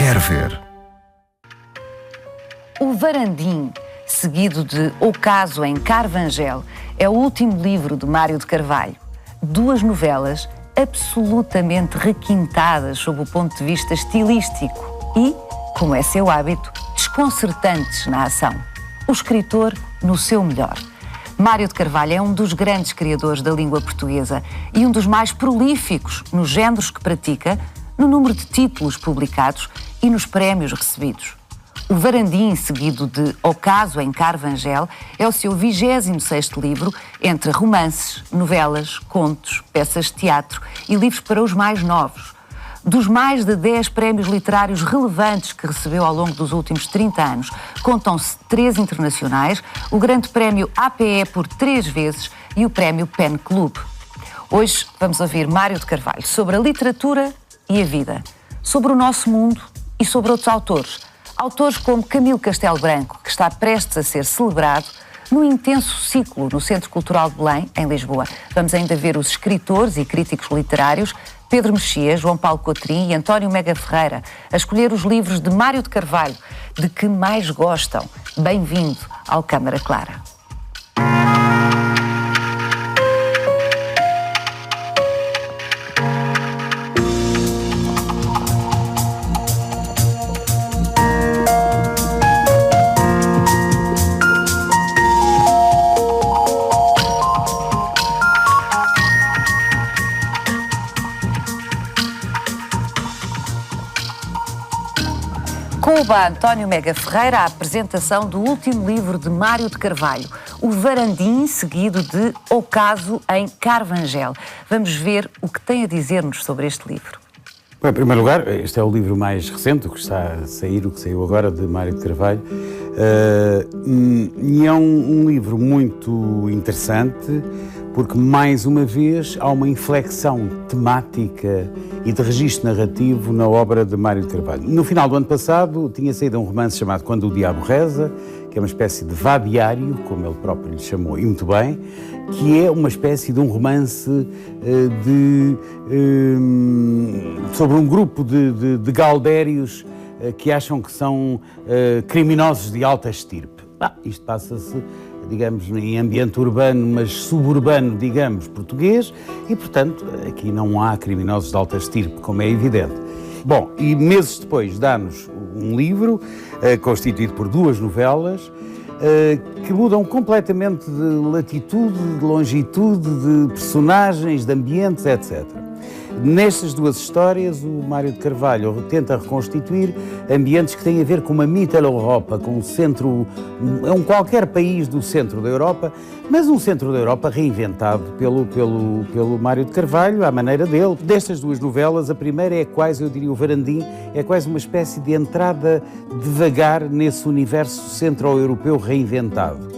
quer ver. O Varandim, seguido de O Caso em Carvangel, é o último livro de Mário de Carvalho. Duas novelas absolutamente requintadas sob o ponto de vista estilístico e, como é seu hábito, desconcertantes na ação. O escritor no seu melhor. Mário de Carvalho é um dos grandes criadores da língua portuguesa e um dos mais prolíficos nos géneros que pratica, no número de títulos publicados e nos prémios recebidos. O Varandim, seguido de O Caso em Carvangel, é o seu 26º livro entre romances, novelas, contos, peças de teatro e livros para os mais novos. Dos mais de 10 prémios literários relevantes que recebeu ao longo dos últimos 30 anos, contam-se 3 internacionais, o Grande Prémio APE por 3 vezes e o Prémio Pen Club. Hoje vamos ouvir Mário de Carvalho sobre a literatura e a vida, sobre o nosso mundo e sobre outros autores. Autores como Camilo Castelo Branco, que está prestes a ser celebrado num intenso ciclo no Centro Cultural de Belém, em Lisboa. Vamos ainda ver os escritores e críticos literários Pedro Mexia, João Paulo Cotrim e António Mega Ferreira a escolher os livros de Mário de Carvalho de que mais gostam. Bem-vindo ao Câmara Clara. Coube a António Mega Ferreira a apresentação do último livro de Mário de Carvalho, O Varandim, seguido de O Caso em Carvangel. Vamos ver o que tem a dizer-nos sobre este livro. Bem, em primeiro lugar, este é o livro mais recente, o que está a sair, o que saiu agora, de Mário de Carvalho. E é um livro muito interessante, porque, mais uma vez, há uma inflexão temática e de registro narrativo na obra de Mário de Carvalho. No final do ano passado, tinha saído um romance chamado Quando o Diabo Reza, que é uma espécie de vadiário, como ele próprio lhe chamou, e muito bem, que é uma espécie de um romance sobre um grupo de galdérios que acham que são criminosos de alta estirpe. Isto passa-se, digamos, em ambiente urbano, mas suburbano, digamos, português, e, portanto, aqui não há criminosos de alta estirpe, como é evidente. Bom, e meses depois dá-nos um livro constituído por 2 novelas que mudam completamente de latitude, de longitude, de personagens, de ambientes, etc. Nestas 2 histórias, o Mário de Carvalho tenta reconstituir ambientes que têm a ver com uma Mitteleuropa, com um centro, qualquer país do centro da Europa, mas um centro da Europa reinventado pelo Mário de Carvalho, à maneira dele. Destas 2 novelas, a primeira é quase, eu diria, o Varandim, é quase uma espécie de entrada devagar nesse universo centro-europeu reinventado.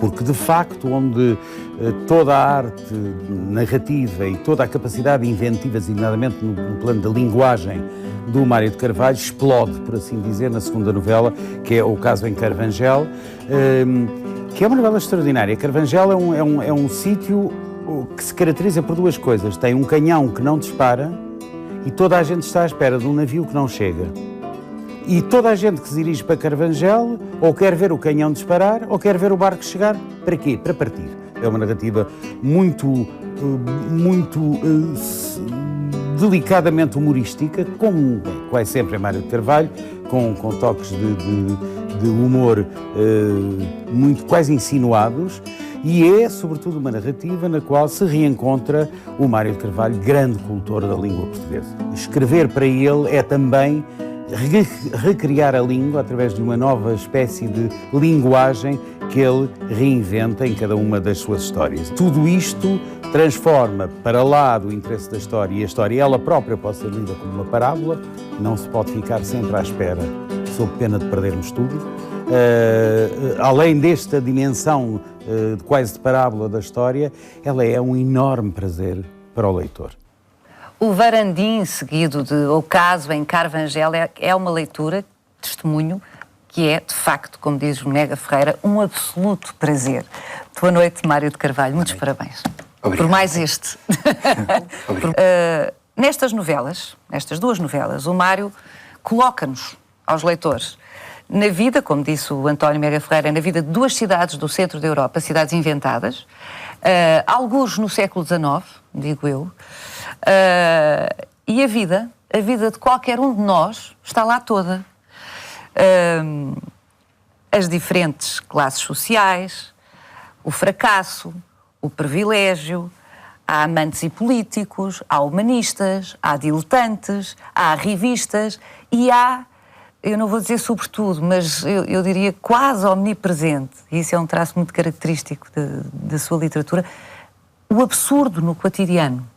Porque, de facto, onde toda a arte narrativa e toda a capacidade inventiva, designadamente no plano da linguagem do Mário de Carvalho, explode, por assim dizer, na segunda novela, que é O Caso em Carvangel, que é uma novela extraordinária. Carvangel é um sítio que se caracteriza por 2 coisas. Tem um canhão que não dispara e toda a gente está à espera de um navio que não chega. E toda a gente que se dirige para Carvangel ou quer ver o canhão disparar ou quer ver o barco chegar. Para quê? Para partir. É uma narrativa muito delicadamente humorística, como quase sempre é Mário de Carvalho, com toques de humor muito quase insinuados, e é, sobretudo, uma narrativa na qual se reencontra o Mário de Carvalho, grande cultor da língua portuguesa. Escrever para ele é também recriar a língua através de uma nova espécie de linguagem que ele reinventa em cada uma das suas histórias. Tudo isto transforma, para lá do interesse da história, e a história ela própria pode ser lida como uma parábola, não se pode ficar sempre à espera, sob pena de perdermos tudo. Além desta dimensão quase de parábola da história, ela é um enorme prazer para o leitor. O Varandim, seguido de O Caso em Carvangel, é uma leitura, testemunho, que é, de facto, como diz o Mega Ferreira, um absoluto prazer. Boa noite, Mário de Carvalho. Muitos parabéns. Obrigado. Por mais este. Nestas novelas, nestas 2 novelas, o Mário coloca-nos, aos leitores, na vida, como disse o António Mega Ferreira, na vida de duas cidades do centro da Europa, cidades inventadas, alguns no século XIX, digo eu, e a vida de qualquer um de nós está lá toda. As diferentes classes sociais, o fracasso, o privilégio, há amantes e políticos, há humanistas, há diletantes, há revistas e há, eu não vou dizer sobretudo, mas eu diria quase omnipresente, e isso é um traço muito característico da sua literatura, o absurdo no cotidiano.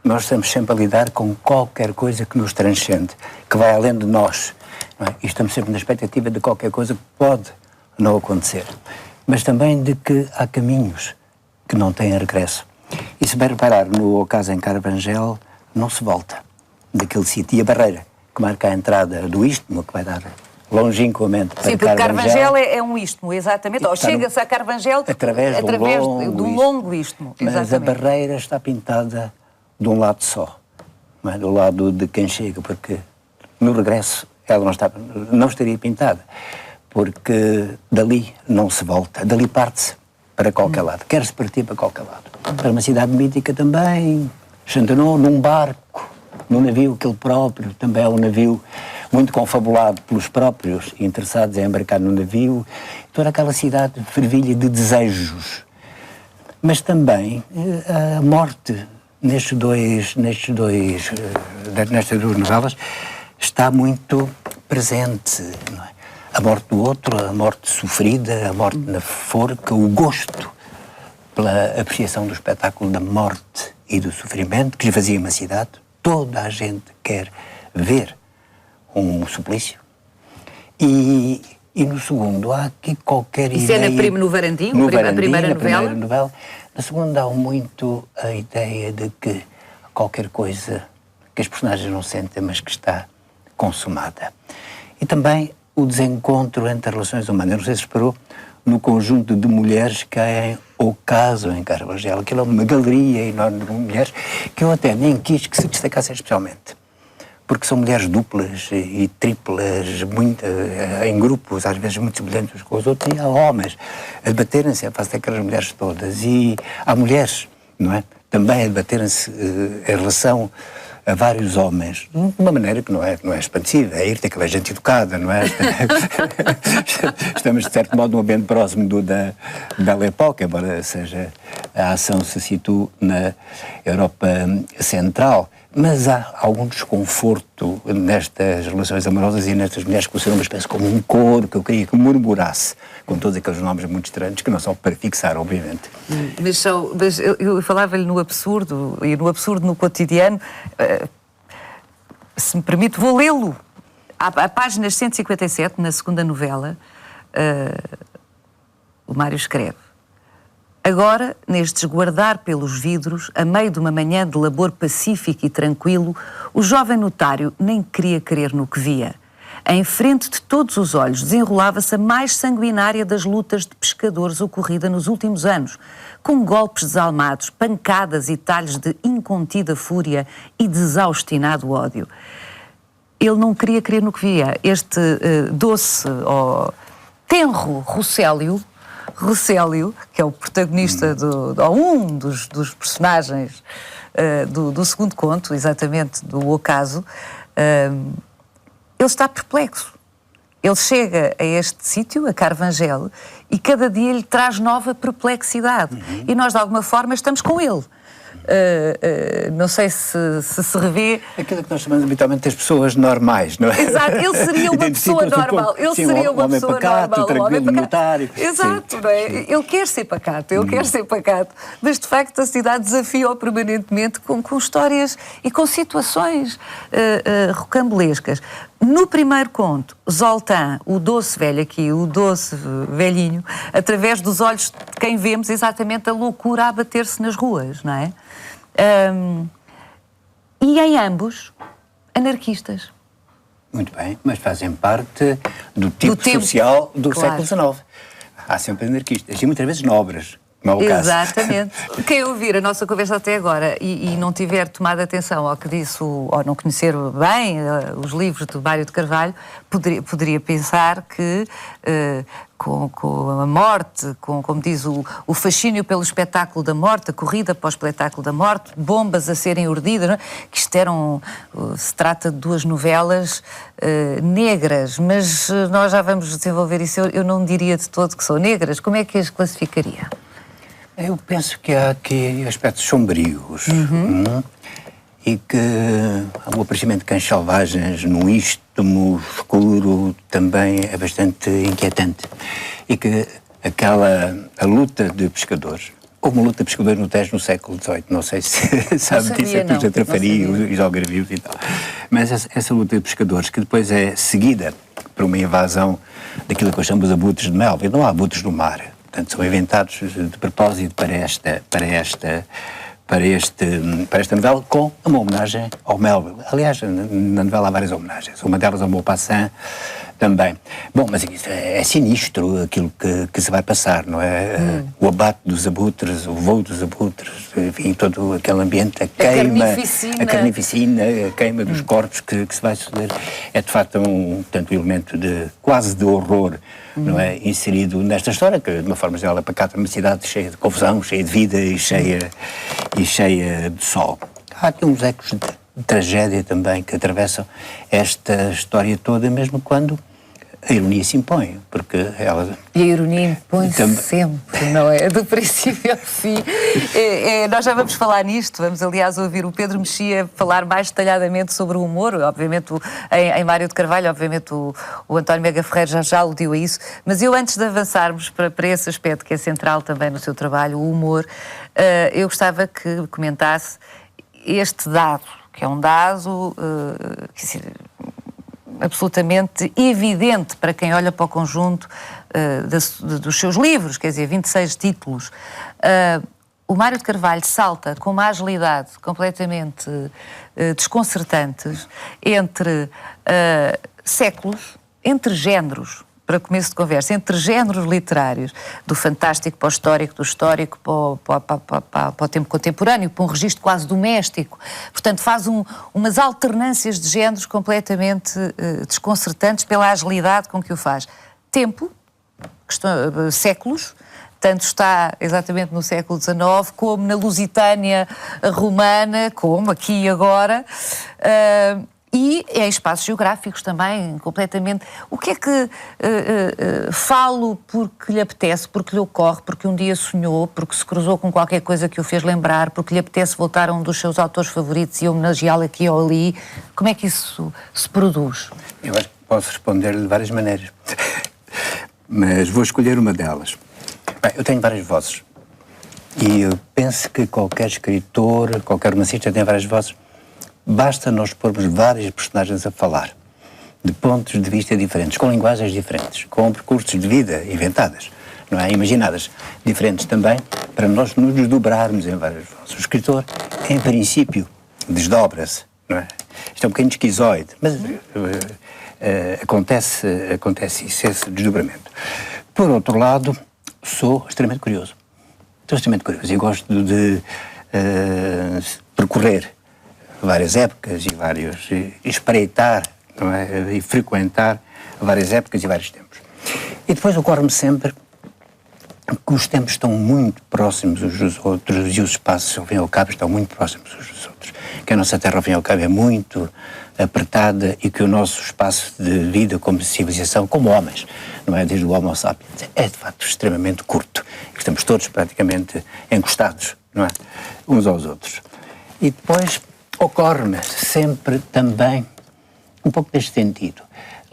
Nós estamos sempre a lidar com qualquer coisa que nos transcende, que vai além de nós. Não é? E estamos sempre na expectativa de qualquer coisa que pode não acontecer. Mas também de que há caminhos que não têm regresso. E se bem reparar, no ocaso em Carvangel, não se volta daquele sítio. E a barreira que marca a entrada do istmo, que vai dar longínquamente para Carvangel. Sim, porque Carvangel é um istmo, exatamente. Chega-se a Carvangel através do longo istmo. Mas exatamente. A barreira está pintada de um lado só, não é? Do lado de quem chega, porque no regresso ela não estaria pintada, porque dali não se volta, dali parte-se para qualquer lado, quer-se partir para qualquer lado. Para uma cidade mítica também, Chantenou num barco, num navio aquele próprio, também é um navio muito confabulado pelos próprios interessados em embarcar no navio, toda aquela cidade fervilha de desejos. Mas também a morte nestas duas novelas está muito presente, não é? A morte do outro, a morte sofrida, a morte na forca, o gosto pela apreciação do espetáculo da morte e do sofrimento que esvazia uma cidade. Toda a gente quer ver um suplício. E no segundo há aqui qualquer ideia... Isso é no Varandim, a primeira novela? Na segunda há muito a ideia de que qualquer coisa que as personagens não sentem, mas que está consumada. E também o desencontro entre as relações humanas. Eu não sei se reparou no conjunto de mulheres que há em Ocaso em Carvangel. Aquilo é uma galeria enorme de mulheres que eu até nem quis que se destacassem especialmente. Porque são mulheres duplas e triplas, em grupos, às vezes muito semelhantes uns com os outros, e há homens a debaterem-se, a fazer aquelas mulheres todas. E há mulheres, não é? Também a debaterem-se em relação a vários homens, de uma maneira que não é expansiva, é ir ter aquela gente educada, não é? Estamos, de certo modo, num ambiente próximo da Belle Époque, embora a ação se situe na Europa Central. Mas há algum desconforto nestas relações amorosas e nestas mulheres que funcionam uma espécie como um coro, que eu queria que murmurasse, com todos aqueles nomes muito estranhos, que não são para fixar, obviamente. Mas eu falava-lhe no absurdo, e no absurdo no cotidiano, se me permite, vou lê-lo. À páginas 157, na segunda novela, o Mário escreve: agora, neste esguardar pelos vidros, a meio de uma manhã de labor pacífico e tranquilo, o jovem notário nem queria crer no que via. Em frente de todos os olhos desenrolava-se a mais sanguinária das lutas de pescadores ocorrida nos últimos anos, com golpes desalmados, pancadas e talhos de incontida fúria e desaustinado ódio. Ele não queria crer no que via. Este doce, tenro Roscélio, que é o protagonista um dos personagens do segundo conto, exatamente, do Ocaso, ele está perplexo. Ele chega a este sítio, a Carvangel, e cada dia lhe traz nova perplexidade. E nós, de alguma forma, estamos com ele. Não sei se revê... Aquilo que nós chamamos habitualmente das pessoas normais, não é? Exato, ele seria uma pessoa normal. Ele seria uma pessoa normal. Tranquilo, notário. Exato, não é? Ele quer ser pacato, mas de facto a cidade desafia-o permanentemente com histórias e com situações rocambolescas. No primeiro conto, Zoltán, o doce velho aqui, o doce velhinho, através dos olhos de quem vemos exatamente a loucura a bater-se nas ruas, não é? E em ambos, anarquistas. Muito bem, mas fazem parte do tipo social do século XIX. Há sempre anarquistas, e muitas vezes nobres, como é o caso. Exatamente. Quem ouvir a nossa conversa até agora e não tiver tomado atenção ao que disse, ou não conhecer bem os livros do Mário de Carvalho, poderia pensar que com a morte, como diz o fascínio pelo espetáculo da morte, a corrida para o espetáculo da morte, bombas a serem urdidas, não é? Que isto se trata de duas novelas negras, mas nós já vamos desenvolver isso. Eu não diria de todo que são negras. Como é que as classificaria? Eu penso que há aqui aspectos sombrios e que o aparecimento de cães selvagens num istmo escuro também é bastante inquietante. E que a luta de pescadores, houve uma luta de pescadores no Tejo no século XVIII, não sei se sabe disso, é pelos atrafarios, os algarvios e tal. Mas essa luta de pescadores, que depois é seguida por uma invasão daquilo que eu chamo de abutres de Melville, não há abutres no mar. Portanto, são inventados de propósito para esta novela, com uma homenagem ao Melville. Aliás, na novela há várias homenagens. Uma delas ao Maupassant também. Bom, mas é sinistro aquilo que se vai passar, não é? O abate dos abutres, o voo dos abutres, enfim, todo aquele ambiente, a carnificina, a queima dos corpos que se vai suceder. É, de facto, um elemento quase de horror, não é? Inserido nesta história, que de uma forma geral é pacata, uma cidade cheia de confusão, cheia de vida e cheia de sol. Há aqui uns ecos de tragédia também que atravessam esta história toda, mesmo quando a ironia se impõe, porque ela... E a ironia impõe-se sempre, não é? Do princípio ao fim. Nós já vamos falar nisto, vamos aliás ouvir o Pedro Mexia falar mais detalhadamente sobre o humor, obviamente em Mário de Carvalho, obviamente o António Mega Ferreira já aludiu a isso, mas eu antes de avançarmos para esse aspecto que é central também no seu trabalho, o humor, eu gostava que comentasse este dado, que é um dado absolutamente evidente para quem olha para o conjunto dos seus livros, quer dizer, 26 títulos. O Mário de Carvalho salta com uma agilidade completamente desconcertante entre séculos, entre géneros, para começo de conversa, entre géneros literários, do fantástico para o histórico, do histórico para o tempo contemporâneo, para um registro quase doméstico. Portanto, faz umas alternâncias de géneros completamente desconcertantes pela agilidade com que o faz. Tempo, séculos, tanto está exatamente no século XIX, como na Lusitânia romana, como aqui e agora, e em espaços geográficos também, completamente. O que é que falo porque lhe apetece, porque lhe ocorre, porque um dia sonhou, porque se cruzou com qualquer coisa que o fez lembrar, porque lhe apetece voltar a um dos seus autores favoritos e homenageá-lo aqui ou ali? Como é que isso se produz? Eu acho que posso responder de várias maneiras, mas vou escolher uma delas. Bem, eu tenho várias vozes e eu penso que qualquer escritor, qualquer romancista tem várias vozes. Basta nós pormos vários personagens a falar, de pontos de vista diferentes, com linguagens diferentes, com percursos de vida inventadas, não é? Imaginadas, diferentes também, para nós nos desdobrarmos em várias vozes. O escritor, em princípio, desdobra-se, não é? Isto é um bocadinho esquizoide, mas acontece isso, esse desdobramento. Por outro lado, sou extremamente curioso. Estou extremamente curioso e gosto de percorrer várias épocas e espreitar, não é? E frequentar várias épocas e vários tempos. E depois ocorre-me sempre que os tempos estão muito próximos uns dos outros e os espaços, ao fim e ao cabo, estão muito próximos uns dos outros. Que a nossa Terra, ao fim e ao cabo, é muito apertada e que o nosso espaço de vida como civilização, como homens, não é? Desde o Homo sapiens, é de facto extremamente curto. E estamos todos praticamente encostados, não é? Uns aos outros. E depois ocorre-me sempre também um pouco deste sentido.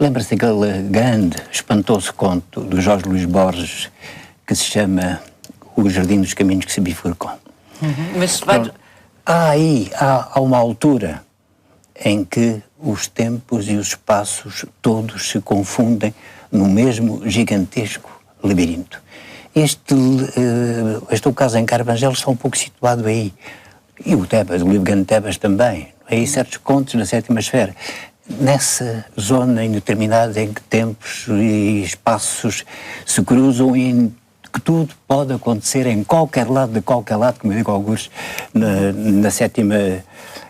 Lembra-se daquele grande, espantoso conto do Jorge Luís Borges que se chama O Jardim dos Caminhos que se bifurcam. Mas há uma altura em que os tempos e os espaços todos se confundem no mesmo gigantesco labirinto. Este ocaso em Carvangel está um pouco situado aí. E o Tebas, o livro Grande Tebas também. Aí certos contos na sétima esfera. Nessa zona indeterminada em que tempos e espaços se cruzam e que tudo pode acontecer em qualquer lado, de qualquer lado, como eu digo alguns, na sétima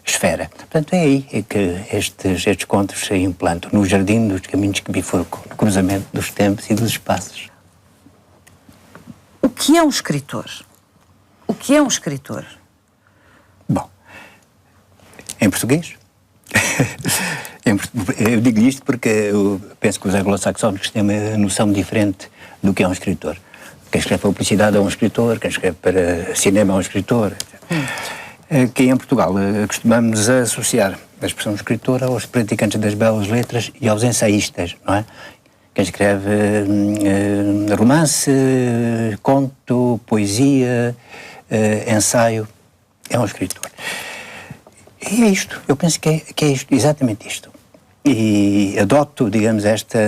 esfera. Portanto, é aí que estes contos se implantam, no jardim dos caminhos que bifurcam, no cruzamento dos tempos e dos espaços. O que é um escritor? O que é um escritor? Bom, em português, eu digo isto porque eu penso que os anglo-saxónicos têm uma noção diferente do que é um escritor. Quem escreve para publicidade é um escritor, quem escreve para cinema é um escritor. Que em Portugal costumamos associar a expressão escritor aos praticantes das belas letras e aos ensaístas, não é? Quem escreve romance, conto, poesia, ensaio, é um escritor. E é isto, eu penso que é isto, exatamente isto. E adoto, digamos, esta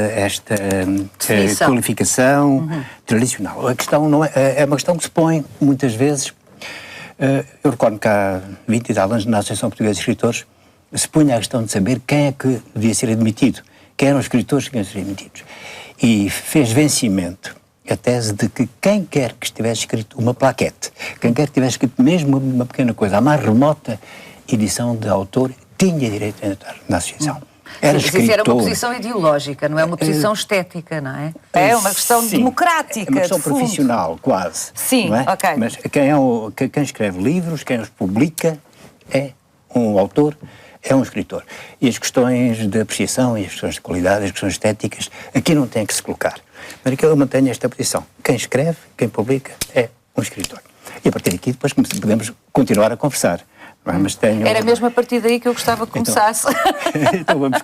qualificação tradicional. A questão não é uma questão que se põe muitas vezes. Eu recordo que há 20 e tal anos, na Associação Portuguesa de Escritores, se punha a questão de saber quem é que devia ser admitido, quem eram os escritores que deviam ser admitidos. E fez vencimento a tese de que quem quer que estivesse escrito uma plaquete, quem quer que tivesse escrito mesmo uma pequena coisa, a mais remota edição de autor, tinha direito a entrar na associação. Era escritor. Isso era uma posição ideológica, não é uma posição estética, não é? É uma questão democrática, é uma questão profissional, quase. Sim, não é? ok. Mas quem escreve livros, quem os publica, é um autor, é um escritor. E as questões de apreciação e as questões de qualidade, as questões estéticas, aqui não tem que se colocar. Mas aqui eu mantenho esta posição. Quem escreve, quem publica, é um escritor. E a partir daqui depois podemos continuar a conversar. Mas Era mesmo a partir daí que eu gostava que começasse. Então vamos...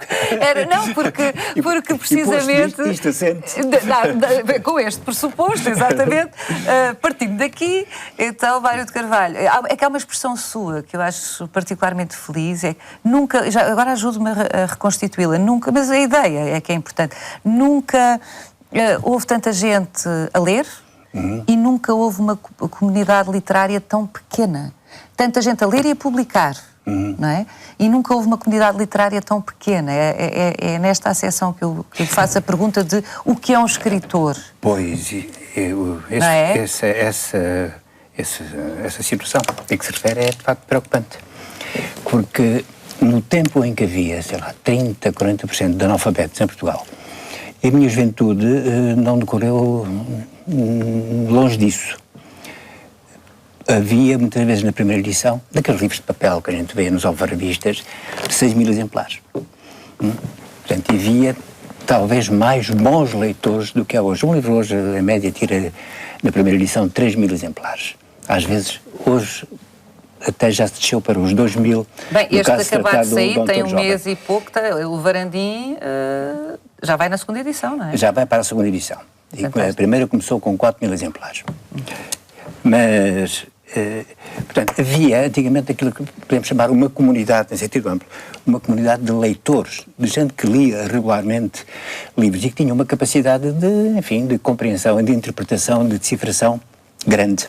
porque precisamente... Isto assente. Com este pressuposto, exatamente. Partindo daqui, então, Mário de Carvalho, é que há uma expressão sua que eu acho particularmente feliz, é que nunca, agora ajude-me a reconstituí-la, nunca, mas a ideia é que é importante, nunca houve tanta gente a ler e nunca houve uma comunidade literária tão pequena. Tanta gente a ler e a publicar, não é? E nunca houve uma comunidade literária tão pequena. É nesta acessão que eu faço a pergunta de o que é um escritor. Pois, essa situação a que se refere é de facto preocupante. Porque no tempo em que havia, sei lá, 30%, 40% de analfabetos em Portugal, a minha juventude não decorreu longe disso. Havia, muitas vezes, na primeira edição, daqueles livros de papel que a gente vê nos alfarrabistas, 6.000 exemplares. Portanto, havia, talvez, mais bons leitores do que há hoje. Um livro hoje, em média, tira, na primeira edição, 3.000 exemplares. Às vezes, hoje, até já se desceu para os 2.000. Bem, este acabado de sair tem um mês e pouco, o Varandim já vai na segunda edição, não é? Já vai para a segunda edição. E a primeira começou com 4.000 exemplares. Mas... portanto, havia antigamente aquilo que podemos chamar uma comunidade, em sentido amplo, uma comunidade de leitores, de gente que lia regularmente livros e que tinha uma capacidade de compreensão, de interpretação, de decifração grande.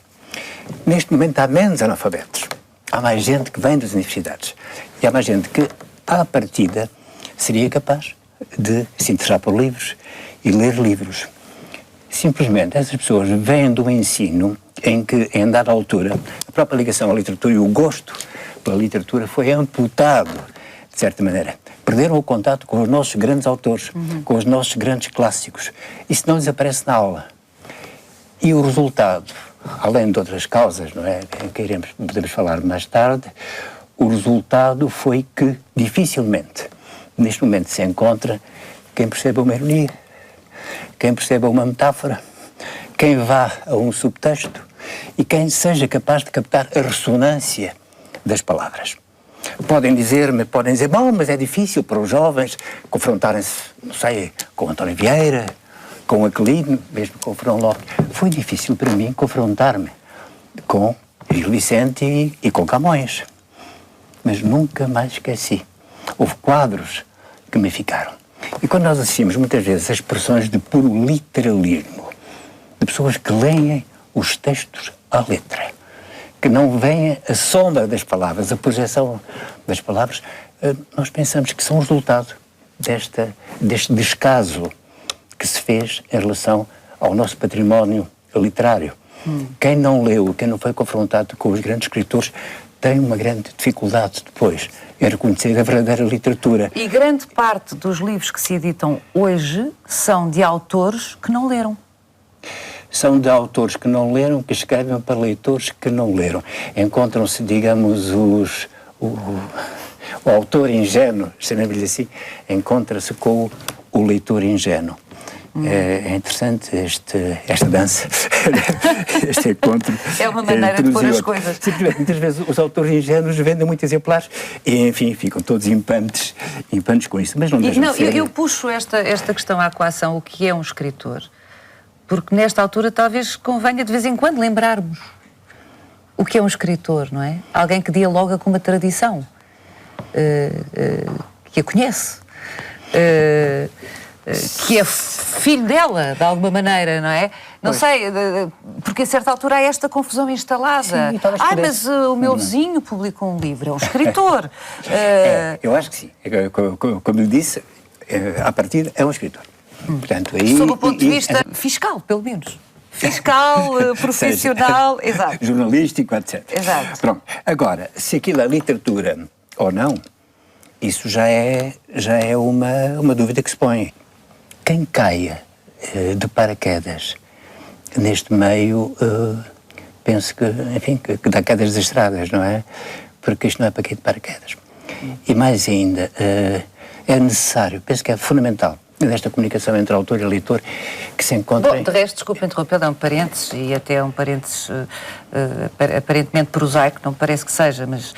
Neste momento há menos analfabetos, há mais gente que vem das universidades e há mais gente que, à partida, seria capaz de se interessar por livros e ler livros. Simplesmente, essas pessoas vêm do ensino em que, em dada altura, a própria ligação à literatura e o gosto pela literatura foi amputado, de certa maneira. Perderam o contato com os nossos grandes autores, com os nossos grandes clássicos. Isso não lhes aparece na aula. E o resultado, além de outras causas, não é, que podemos falar mais tarde, o resultado foi que, dificilmente, neste momento se encontra quem perceba uma ironia, quem perceba uma metáfora, quem vá a um subtexto e quem seja capaz de captar a ressonância das palavras. Podem dizer, bom, mas é difícil para os jovens confrontarem-se, não sei, com António Vieira, com Aquilino, mesmo com o Fernão Lopes. Foi difícil para mim confrontar-me com Gil Vicente e com Camões. Mas nunca mais esqueci. Houve quadros que me ficaram. E quando nós assistimos muitas vezes a expressões de puro literalismo, de pessoas que leem os textos à letra, que não veem a sombra das palavras, a projeção das palavras, nós pensamos que são resultado deste descaso que se fez em relação ao nosso património literário. Quem não leu, quem não foi confrontado com os grandes escritores, tem uma grande dificuldade depois em reconhecer a verdadeira literatura. E grande parte dos livros que se editam hoje são de autores que não leram. São de autores que não leram, que escrevem para leitores que não leram. Encontram-se, digamos, o autor ingênuo, chamemos-lhe assim, encontra-se com o leitor ingênuo. É interessante esta dança, este encontro. É uma maneira de pôr as coisas. Simplesmente, muitas vezes os autores ingênuos vendem muitos exemplares e, enfim, ficam todos impantes com isso. Mas não deixam de ser... Eu puxo esta questão à coação, o que é um escritor, porque nesta altura talvez convenha de vez em quando lembrarmos o que é um escritor, não é? Alguém que dialoga com uma tradição, que a conhece, que é filho dela, de alguma maneira, não é? Não sei, porque a certa altura há esta confusão instalada. Sim, mas o meu vizinho publicou um livro, é um escritor. Eu acho que sim. Como lhe disse, à partida é um escritor. Portanto, aí, sob o ponto de vista fiscal, pelo menos. Fiscal, profissional, exato. Jornalístico, etc. Exato. Pronto. Agora, se aquilo é literatura ou não, isso já é uma dúvida que se põe. Quem caia de paraquedas neste meio, penso que, enfim, que dá quedas desastradas, não é? Porque isto não é para cair de paraquedas. E mais ainda, é necessário, penso que é fundamental, desta comunicação entre autor e leitor, que se encontra... Bom, de resto, desculpa interromper, é um parênteses, e até é um parênteses aparentemente prosaico, não me parece que seja, mas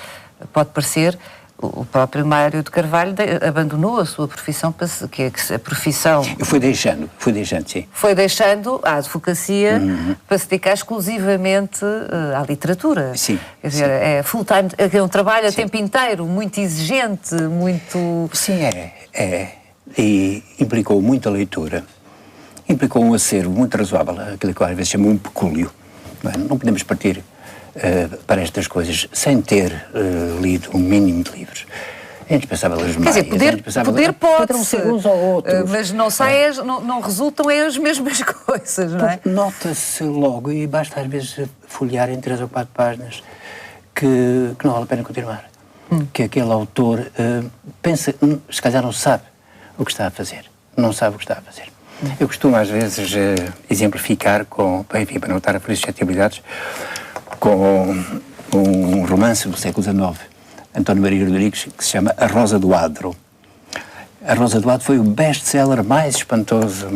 pode parecer. O próprio Mário de Carvalho abandonou a sua profissão, que a profissão... Fui deixando, sim. Foi deixando a advocacia para se dedicar exclusivamente à literatura. Sim. Quer dizer, é full-time, é um trabalho a tempo inteiro, muito exigente, muito... Sim, e implicou muita leitura, implicou um acervo muito razoável, aquilo que às vezes chama um pecúlio. Não podemos partir para estas coisas sem ter lido um mínimo de livros. É indispensável as memórias. Quer dizer, poder pode-se, uns ou outros. mas não resultam as mesmas coisas, não é? Nota-se logo, e basta às vezes folhear em 3 ou 4 páginas, que não vale a pena continuar. Que aquele autor pensa, se calhar não sabe o que está a fazer. Não sabe o que está a fazer. Eu costumo às vezes exemplificar com, enfim, para não estar a fazer suscetibilidades, com um romance do século XIX, António Maria Rodrigues, que se chama A Rosa do Adro. A Rosa do Adro foi o best-seller mais espantoso,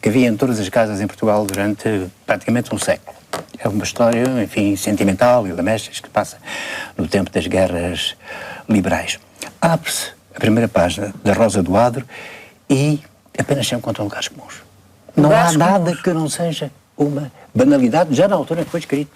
que havia em todas as casas em Portugal durante praticamente um século. É uma história, enfim, sentimental e lamechas que passa no tempo das guerras liberais. Abre-se a primeira página da Rosa do Adro e apenas se encontram lugares comuns. Não há nada que não seja uma banalidade, já na altura que foi escrito,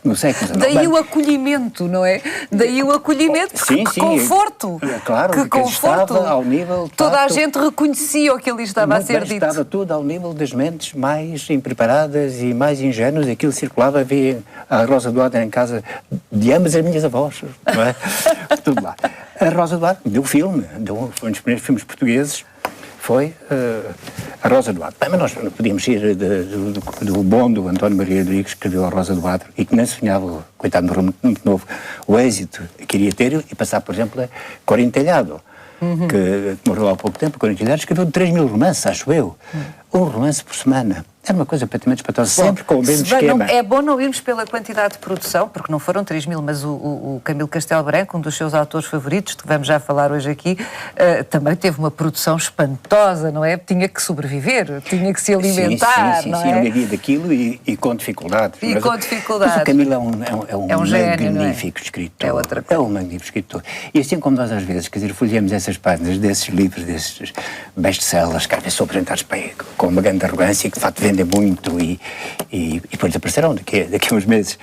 no século XIX. Daí o acolhimento, não é? Daí o acolhimento, sim, conforto. Claro, que conforto. Estava ao nível... Toda a gente reconhecia o que ali estava a ser dito. Estava tudo ao nível das mentes mais impreparadas e mais ingênuas. Aquilo circulava, havia a Rosa do Adro em casa de ambas as minhas avós, não é? Tudo lá. A Rosa do Adro deu filme, foi um dos primeiros filmes portugueses, foi A Rosa do Adro. Bem, mas nós não podíamos ir do bom do António Maria Rodrigues, que escreveu A Rosa do Adro, e que nem sonhava, coitado, muito novo, o êxito que iria ter, e passar, por exemplo, a Corinho Telhado, que morreu há pouco tempo. Corinho Telhado escreveu 3.000 romances, acho eu. Um romance por semana. Era uma coisa completamente espantosa, sempre com o mesmo esquema. É bom não irmos pela quantidade de produção, porque não foram 3.000, mas o Camilo Castelo Branco, um dos seus autores favoritos, que vamos já falar hoje aqui, também teve uma produção espantosa, não é? Tinha que sobreviver, tinha que se alimentar, sim, não é? é? Sim, vivia daquilo e com dificuldades. E com dificuldades. Mas o Camilo é um gênio, magnífico escritor. É outra coisa. É um magnífico escritor. E assim como nós às vezes, quer dizer, folheamos essas páginas desses livros, desses best-sellers, que às vezes são apresentados com uma grande arrogância, que de facto vendem muito e depois desaparecerão daqui a uns meses.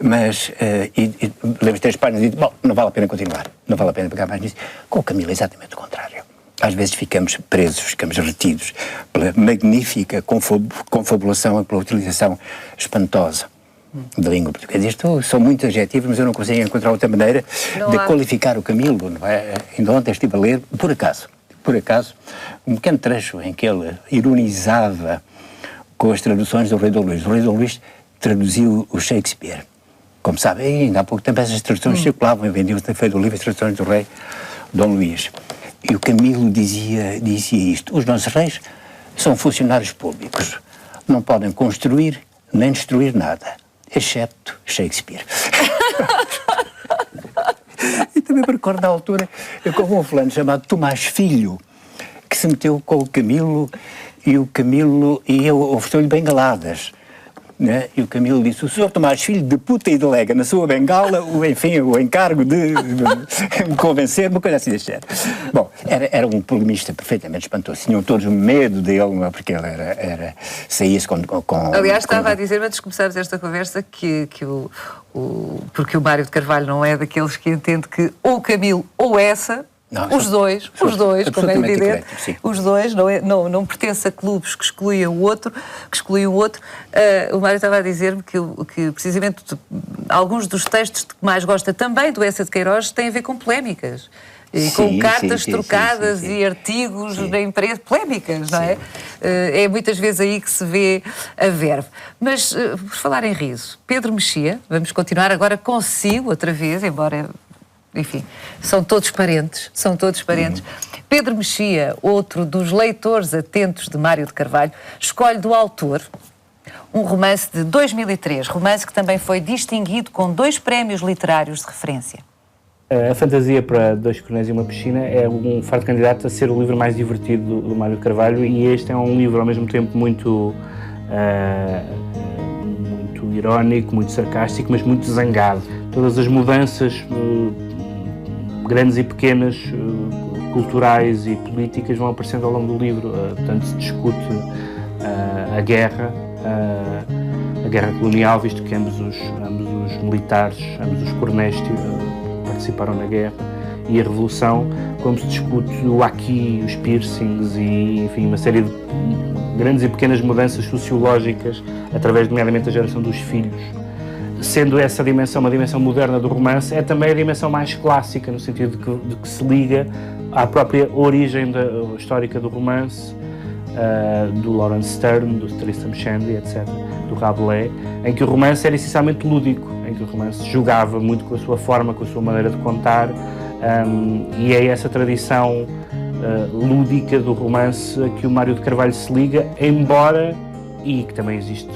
Mas lemos 3 páginas e digo, bom, não vale a pena continuar, não vale a pena pegar mais nisso. Com o Camilo é exatamente o contrário. Às vezes ficamos presos, ficamos retidos pela magnífica confabulação e pela utilização espantosa da língua portuguesa. Isto são muitos adjetivos, mas eu não consigo encontrar outra maneira de qualificar o Camilo, não é? Ainda ontem estive a ler, por acaso, um pequeno trecho em que ele ironizava com as traduções do Rei Dom Luís. O Rei Dom Luís traduziu o Shakespeare. Como sabem, ainda há pouco tempo essas traduções circulavam e vendiam-se na Feira do Livro as traduções do Rei Dom Luís. E o Camilo dizia isto: os nossos reis são funcionários públicos, não podem construir nem destruir nada, excepto Shakespeare. E também me recordo na altura, com um fulano chamado Tomás Filho, que se meteu com o Camilo, e eu ofereceu-lhe bengaladas. Né? E o Camilo disse: o senhor Tomás Filho de puta e delega na sua bengala o encargo de me convencer, uma coisa assim deste género. Bom, era um polemista perfeitamente espantoso. Tinham todos medo dele, porque ele saía-se com... Aliás, estava a dizer, antes de começarmos esta conversa, porque o Mário de Carvalho não é daqueles que entende que ou o Camilo ou essa... Não, os dois, como é evidente, os dois, não pertence a clubes que excluem o outro, o Mário estava a dizer-me que precisamente alguns dos textos que mais gosta também do Eça de Queiroz têm a ver com polémicas. E com cartas trocadas e artigos da imprensa, polémicas, não é? É muitas vezes aí que se vê a verve. Mas, por falar em riso, Pedro Mexia, vamos continuar agora consigo outra vez, embora... Enfim, são todos parentes. Pedro Mexia, outro dos leitores atentos de Mário de Carvalho, escolhe do autor um romance de 2003, romance que também foi distinguido com 2 prémios literários de referência. A Fantasia para 2 Coronéis e uma Piscina é um forte candidato a ser o livro mais divertido do Mário de Carvalho, e este é um livro ao mesmo tempo muito irónico, muito sarcástico, mas muito zangado. Todas as mudanças grandes e pequenas, culturais e políticas, vão aparecendo ao longo do livro. Portanto, se discute a guerra colonial, visto que ambos os militares, ambos os coronéis participaram na guerra, e a Revolução, como se discute o aqui, os piercings e, enfim, uma série de grandes e pequenas mudanças sociológicas, através, nomeadamente, da geração dos filhos. Sendo essa dimensão uma dimensão moderna do romance, é também a dimensão mais clássica, no sentido de que se liga à própria origem histórica do romance, do Laurence Sterne, do Tristram Shandy, etc., do Rabelais, em que o romance era essencialmente lúdico, em que o romance jogava muito com a sua forma, com a sua maneira de contar, e é essa tradição lúdica do romance a que o Mário de Carvalho se liga, embora, e que também existe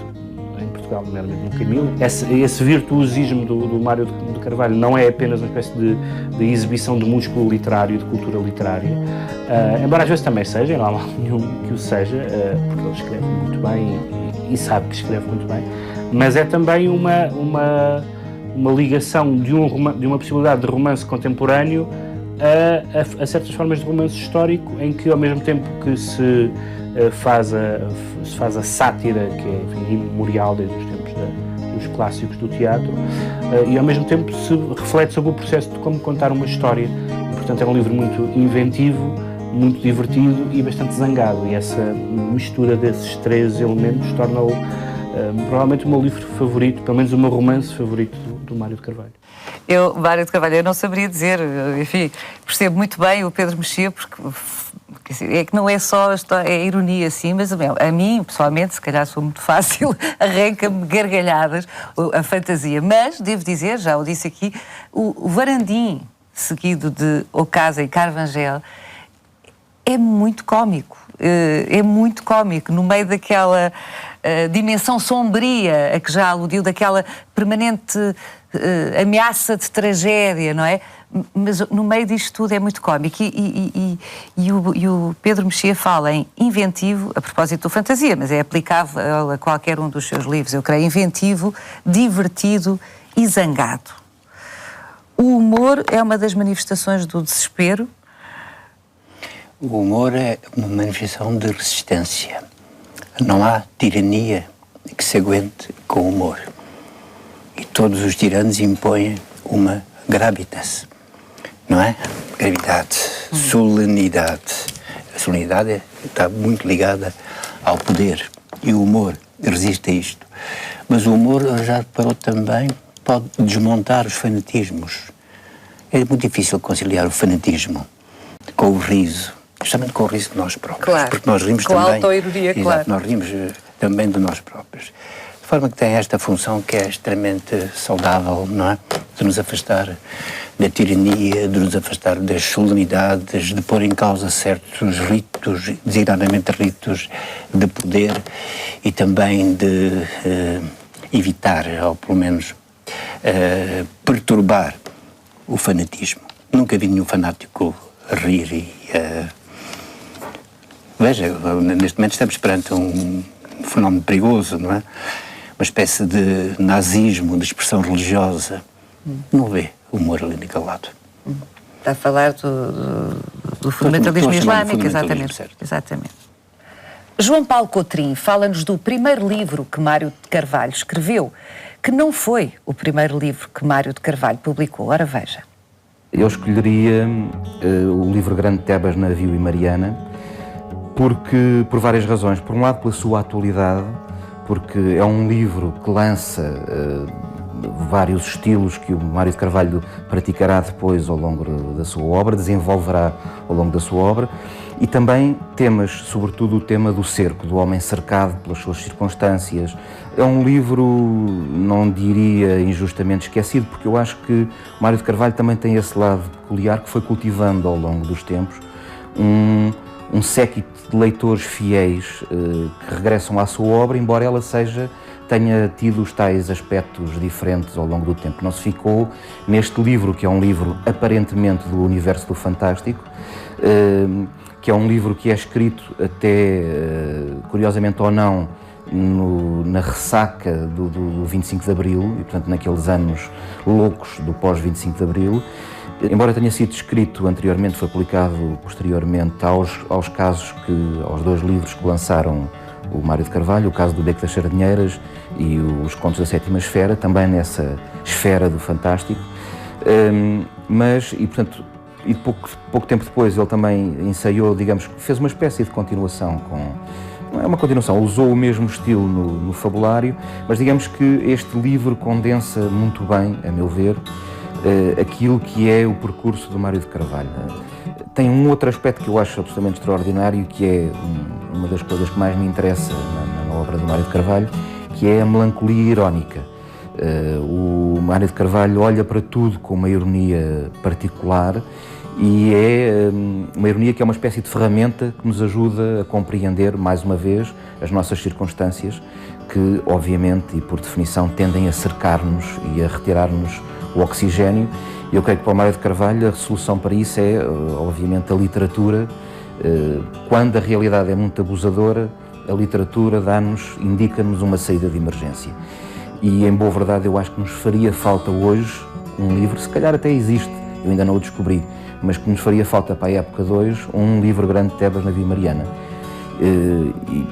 em Portugal, nomeadamente no Camilo, esse virtuosismo do Mário de Carvalho não é apenas uma espécie de exibição de músculo literário, de cultura literária, embora às vezes também seja, não há mal nenhum que o seja, porque ele escreve muito bem e sabe que escreve muito bem, mas é também uma ligação de uma possibilidade de romance contemporâneo a certas formas de romance histórico, em que, ao mesmo tempo que se faz a sátira, que é, enfim, imemorial desde os tempos dos clássicos do teatro, e ao mesmo tempo se reflete sobre o processo de como contar uma história. E, portanto, é um livro muito inventivo, muito divertido e bastante zangado, e essa mistura desses 3 elementos torna-o provavelmente o meu livro favorito, pelo menos o meu romance favorito do Mário de Carvalho. Mário de Carvalho, eu não saberia dizer, enfim, percebo muito bem o Pedro Mexia, porque é que não é só é ironia, assim, mas a mim, pessoalmente, se calhar sou muito fácil, arranca-me gargalhadas a fantasia. Mas, devo dizer, já o disse aqui, o Varandim, seguido de Ocasa e Carvangel, é muito cómico. No meio daquela dimensão sombria a que já aludiu, daquela permanente ameaça de tragédia, não é? Mas no meio disto tudo é muito cómico. E o Pedro Mexia fala em inventivo, a propósito do fantasia, mas é aplicável a qualquer um dos seus livros, eu creio, inventivo, divertido e zangado. O humor é uma das manifestações do desespero. O humor é uma manifestação de resistência. Não há tirania que se aguente com o humor. E todos os tiranos impõem uma gravitas, não é? Gravidade, solenidade. A solenidade está muito ligada ao poder. E o humor resiste a isto. Mas o humor, já reparou também, pode desmontar os fanatismos. É muito difícil conciliar o fanatismo com o riso. Justamente com o riso de nós próprios. Claro. Porque nós rimos com também. Com a autoironia, claro. Nós rimos também de nós próprios. De forma que tem esta função que é extremamente saudável, não é? De nos afastar da tirania, de nos afastar das solenidades, de pôr em causa certos ritos, designadamente ritos de poder, e também de evitar, ou pelo menos perturbar o fanatismo. Nunca vi nenhum fanático rir e... Veja, neste momento estamos perante um fenómeno perigoso, não é? Uma espécie de nazismo, de expressão religiosa. Não vê humor ali naquele lado. Está a falar do fundamentalismo islâmico, exatamente. João Paulo Cotrim fala-nos do primeiro livro que Mário de Carvalho escreveu, que não foi o primeiro livro que Mário de Carvalho publicou. Ora, veja. Eu escolheria o livro Grande Tebas, Navio e Mariana, por várias razões. Por um lado, pela sua atualidade, porque é um livro que lança vários estilos que o Mário de Carvalho praticará depois ao longo da sua obra, desenvolverá ao longo da sua obra, e também temas, sobretudo o tema do cerco, do homem cercado pelas suas circunstâncias. É um livro, não diria injustamente esquecido, porque eu acho que o Mário de Carvalho também tem esse lado peculiar que foi cultivando ao longo dos tempos, um séquito de leitores fiéis que regressam à sua obra, embora ela tenha tido os tais aspectos diferentes ao longo do tempo. Não se ficou neste livro, que é um livro aparentemente do universo do fantástico, que é um livro que é escrito até, curiosamente ou não, na ressaca do 25 de Abril, e portanto naqueles anos loucos do pós-25 de Abril. Embora tenha sido escrito anteriormente, foi publicado posteriormente aos dois livros que lançaram o Mário de Carvalho, o caso do Beco das Sardinheiras e os Contos da Sétima Esfera, também nessa esfera do fantástico. E pouco tempo depois ele também ensaiou, digamos, fez uma espécie de continuação não é uma continuação, usou o mesmo estilo no fabulário, mas digamos que este livro condensa muito bem, a meu ver, aquilo que é o percurso do Mário de Carvalho. Tem um outro aspecto que eu acho absolutamente extraordinário, que é uma das coisas que mais me interessa na obra do Mário de Carvalho, que é a melancolia irónica. O Mário de Carvalho olha para tudo com uma ironia particular, e é uma ironia que é uma espécie de ferramenta que nos ajuda a compreender, mais uma vez, as nossas circunstâncias, que, obviamente, e por definição, tendem a cercar-nos e a retirar-nos o oxigénio. E eu creio que para o Mário de Carvalho a solução para isso é, obviamente, a literatura. Quando a realidade é muito abusadora, a literatura indica-nos uma saída de emergência. E, em boa verdade, eu acho que nos faria falta hoje um livro, se calhar até existe, eu ainda não o descobri, mas que nos faria falta para a época 2 um livro Grande Tebas, Navio e Mariana. E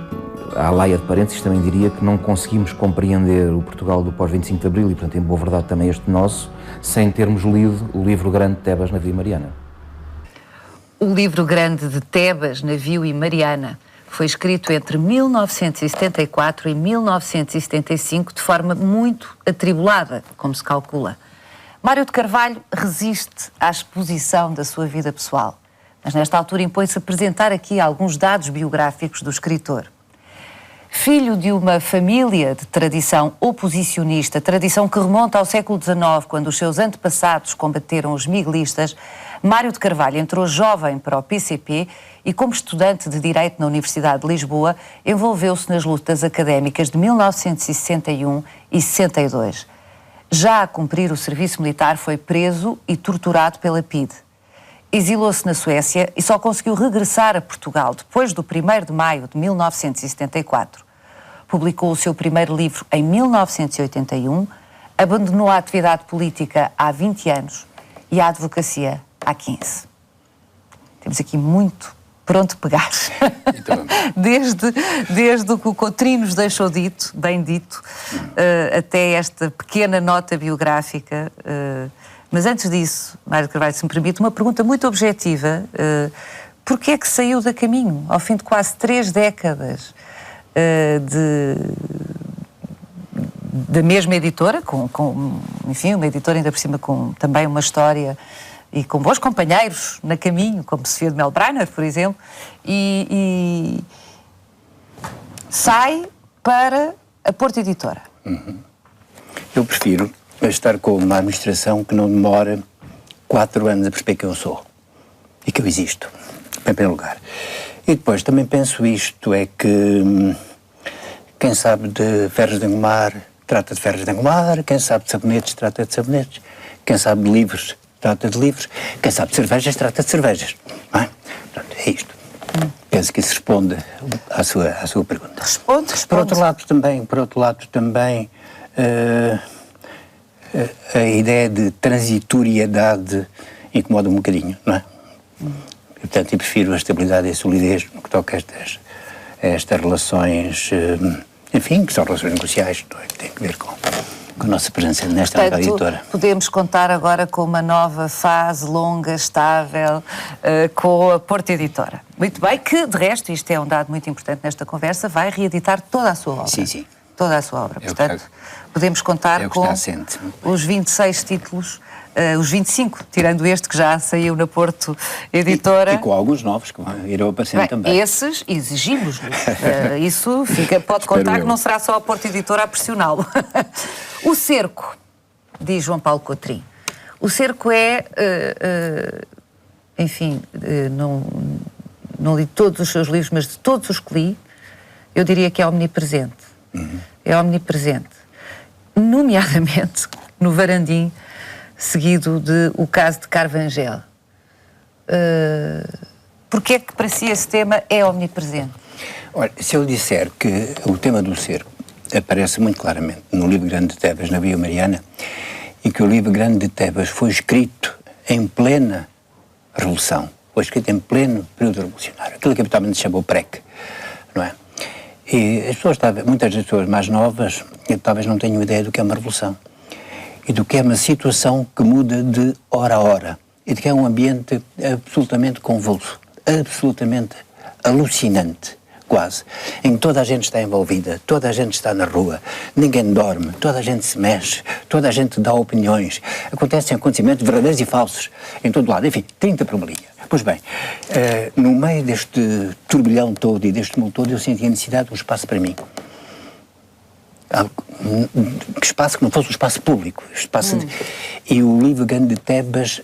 à laia de parênteses também diria que não conseguimos compreender o Portugal do pós-25 de Abril, e portanto em boa verdade também este nosso, sem termos lido o livro Grande Tebas, Navio e Mariana. O livro Grande de Tebas, Navio e Mariana foi escrito entre 1974 e 1975 de forma muito atribulada, como se calcula. Mário de Carvalho resiste à exposição da sua vida pessoal, mas nesta altura impõe-se apresentar aqui alguns dados biográficos do escritor. Filho de uma família de tradição oposicionista, tradição que remonta ao século XIX, quando os seus antepassados combateram os miguelistas, Mário de Carvalho entrou jovem para o PCP e, como estudante de Direito na Universidade de Lisboa, envolveu-se nas lutas académicas de 1961 e 62. Já a cumprir o serviço militar, foi preso e torturado pela PIDE. Exilou-se na Suécia e só conseguiu regressar a Portugal depois do 1º de maio de 1974. Publicou o seu primeiro livro em 1981, abandonou a atividade política há 20 anos e a advocacia há 15. Temos aqui muito por onde pegar. Desde o que o Cotrim nos deixou dito, bem dito, até esta pequena nota biográfica. Mas antes disso, Mário de Carvalho, se me permite, uma pergunta muito objetiva. Porquê é que saiu da Caminho, ao fim de quase 3 décadas da mesma editora, enfim, uma editora ainda por cima com também uma história e com bons companheiros na Caminho, como Sofia de Melbrenner, por exemplo, e sai para a Porto Editora? Eu prefiro estar com uma administração que não demora 4 anos a perceber quem eu sou e que eu existo, em primeiro lugar. E depois também penso isto, é que quem sabe de ferros de engomar trata de ferros de engomar, quem sabe de sabonetes trata de sabonetes, quem sabe de livros trata de livros, quem sabe de cervejas trata de cervejas. Não é? Portanto, é isto. Penso que isso responde à sua pergunta. Responde. Por outro lado também a ideia de transitoriedade incomoda um bocadinho, não é? E, portanto, eu prefiro a estabilidade e a solidez no que toca a estas relações, enfim, que são relações negociais, não é? Que têm a ver com a nossa presença nesta nova editora. Podemos contar agora com uma nova fase longa, estável, com a Porto Editora. Muito bem, que de resto, isto é um dado muito importante nesta conversa, vai reeditar toda a sua obra. Sim. Toda a sua obra. Portanto, podemos contar com os 26 títulos, os 25, tirando este que já saiu na Porto Editora. E com alguns novos que irão aparecendo também. Esses exigimos-lhe. Isso pode contar que não será só a Porto Editora a pressioná-lo. O cerco, diz João Paulo Cotrim. O cerco é, enfim, não li todos os seus livros, mas de todos os que li, eu diria que é omnipresente. É omnipresente. Nomeadamente no Varandim, seguido de O Caso de Carvangel. Porquê é que para si esse tema é omnipresente? Olha, se eu disser que o tema do cerco aparece muito claramente no livro Grande de Tebas, na Via Mariana, e que o livro Grande de Tebas foi escrito em plena Revolução, foi escrito em pleno período revolucionário, aquilo que habitualmente se chamou PREC, não é? E as pessoas, muitas das pessoas mais novas, talvez não tenham ideia do que é uma revolução e do que é uma situação que muda de hora a hora e de que é um ambiente absolutamente convulso, absolutamente alucinante, quase, em que toda a gente está envolvida, toda a gente está na rua, ninguém dorme, toda a gente se mexe, toda a gente dá opiniões, acontecem acontecimentos verdadeiros e falsos em todo lado, enfim, 30 por uma linha. Pois bem, no meio deste turbilhão todo e deste tumulto todo, eu senti a necessidade de um espaço para mim. Que espaço que não fosse um espaço público. Espaço E o livro Grande de Tebas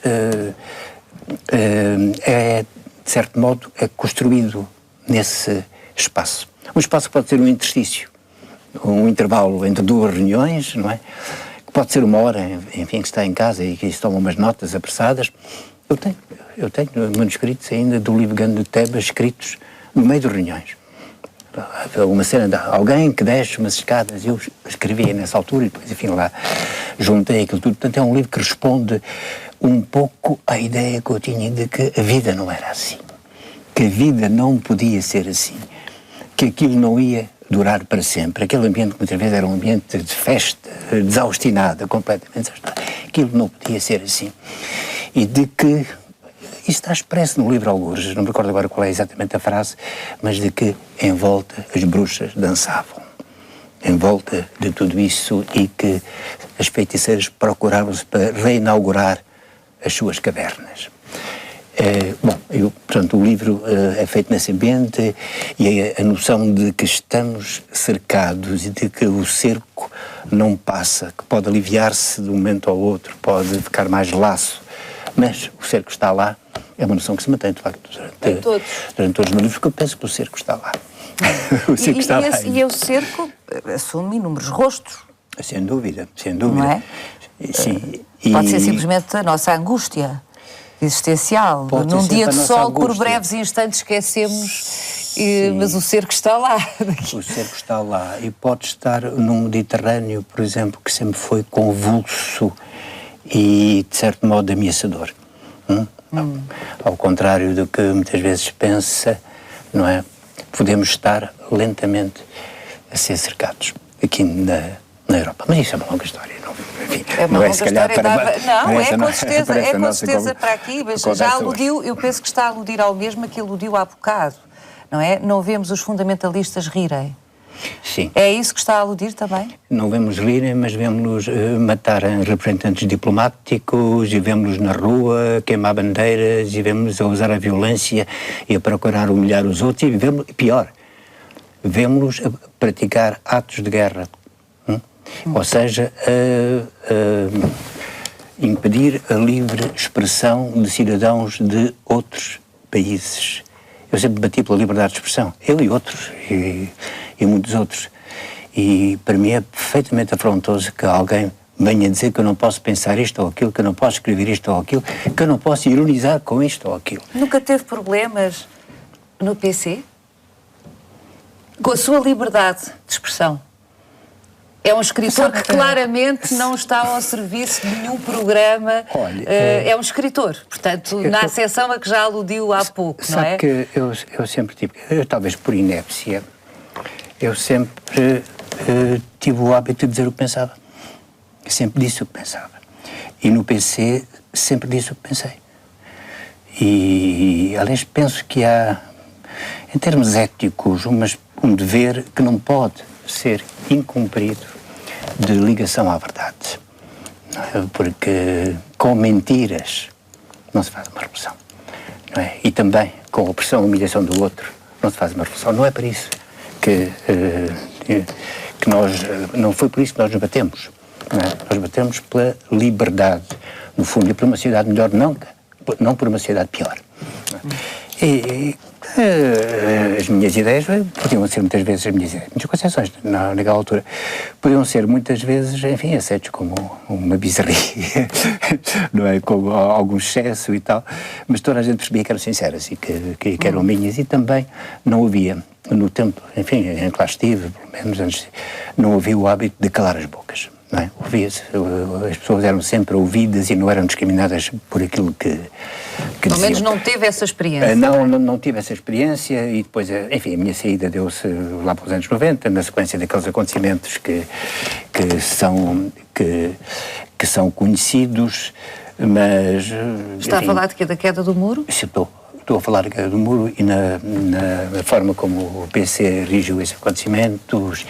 é, de certo modo, é construído nesse espaço. Um espaço que pode ser um interstício, um intervalo entre 2 reuniões, não é? Que pode ser 1 hora, enfim, que está em casa e que se tomam umas notas apressadas. Eu tenho manuscritos ainda do livro Grande de Tebas escritos no meio de reuniões. Uma cena de alguém que desce umas escadas, eu escrevia nessa altura e depois, enfim, lá juntei aquilo tudo. Portanto, é um livro que responde um pouco à ideia que eu tinha de que a vida não era assim, que a vida não podia ser assim, que aquilo não ia durar para sempre. Aquele ambiente que muitas vezes era um ambiente de festa, desaustinada, completamente desaustinada. Aquilo não podia ser assim. E de que, isso está expresso no livro Algures, não me recordo agora qual é exatamente a frase, mas de que em volta as bruxas dançavam, em volta de tudo isso, e que as feiticeiras procuravam-se para reinaugurar as suas cavernas. Portanto, o livro é feito nesse ambiente e a noção de que estamos cercados e de que o cerco não passa, que pode aliviar-se de um momento ao outro, pode ficar mais laço, mas o cerco está lá, é uma noção que se mantém, de facto, durante todos os meus livros, porque eu penso que o cerco está lá. O cerco está lá. E o cerco assume inúmeros rostos. Sem dúvida. Não é? Sim. Pode ser simplesmente a nossa angústia existencial. Num dia de sol, por breves instantes esquecemos, mas o cerco está lá. O cerco está lá e pode estar num Mediterrâneo, por exemplo, que sempre foi convulso e, de certo modo, ameaçador. Ao contrário do que muitas vezes pensa, não é? Podemos estar lentamente a ser cercados aqui na Europa. Mas isso é uma longa história. É uma longa história. É com certeza para aqui, mas já aludiu, eu penso que está a aludir ao mesmo que aludiu há bocado, não é? Não vemos os fundamentalistas rirem. Sim. É isso que está a aludir também? Não vemos rirem, mas vemos-los matarem representantes diplomáticos e vemos-los na rua queimar bandeiras e vemos-los a usar a violência e a procurar humilhar os outros e vemos, pior, vemos-los a praticar atos de guerra. Ou seja, impedir a livre expressão de cidadãos de outros países. Eu sempre bati pela liberdade de expressão, eu e outros, e muitos outros. E para mim é perfeitamente afrontoso que alguém venha dizer que eu não posso pensar isto ou aquilo, que eu não posso escrever isto ou aquilo, que eu não posso ironizar com isto ou aquilo. Nunca teve problemas no PC? Com a sua liberdade de expressão? É um escritor que claramente não está ao serviço de nenhum programa. Olha, é um escritor, portanto, na acessão a que já aludiu há pouco, não é? Sabe que eu sempre tive, talvez por inépcia, eu sempre tive o hábito de dizer o que pensava. Eu sempre disse o que pensava. E no PC sempre disse o que pensei. E, aliás, penso que há, em termos éticos, um dever que não pode ser incumprido de ligação à verdade. Não é? Porque com mentiras não se faz uma revolução. Não é? E também com opressão e humilhação do outro não se faz uma revolução. Não é por isso que nós... Não foi por isso que nós nos batemos. Não é? Nós batemos pela liberdade, no fundo, e por uma sociedade melhor, não por uma sociedade pior. As minhas ideias podiam ser muitas vezes muitas concessões naquela altura, podiam ser muitas vezes, enfim, aceitos como uma bizarria, não é? Com algum excesso e tal, mas toda a gente percebia que eram sinceras e que eram minhas, e também não havia, no tempo, enfim, em que lá estive, pelo menos antes, não havia o hábito de calar as bocas. Não é? As pessoas eram sempre ouvidas e não eram discriminadas por aquilo que Pelo menos não teve essa experiência. Não tive essa experiência, e depois, enfim, a minha saída deu-se lá para os anos 90, na sequência daqueles acontecimentos que são conhecidos, mas... Está a falar de quê? Da queda do muro? Estou a falar da queda do muro e na forma como o PC regiu esses acontecimentos,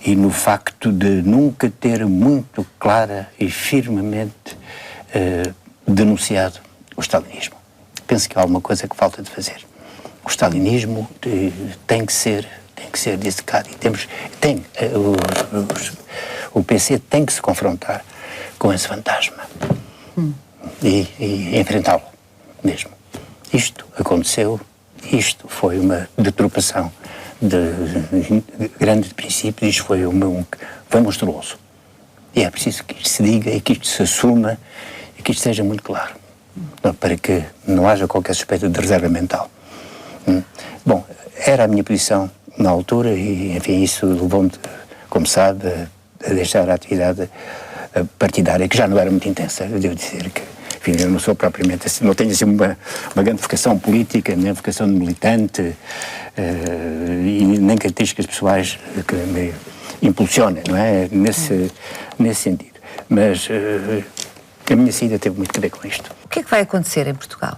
e no facto de nunca ter muito clara e firmemente denunciado o stalinismo. Penso que há alguma coisa que falta de fazer. O stalinismo tem que ser dissecado, e o PC tem que se confrontar com esse fantasma e enfrentá-lo mesmo. Isto aconteceu, isto foi uma deturpação de grandes princípios, isto foi monstruoso. E é preciso que isto se diga e que isto se assuma e que isto seja muito claro, para que não haja qualquer suspeita de reserva mental. Bom, era a minha posição na altura e, enfim, isso levou-me, como sabe, a deixar a atividade partidária, que já não era muito intensa. Eu devo dizer que, enfim, eu não sou propriamente assim, não tenho assim uma grande vocação política, nem vocação de militante, e nem características pessoais que me impulsionem, não é? Nesse sentido. Mas a minha saída teve muito a ver com isto. O que é que vai acontecer em Portugal?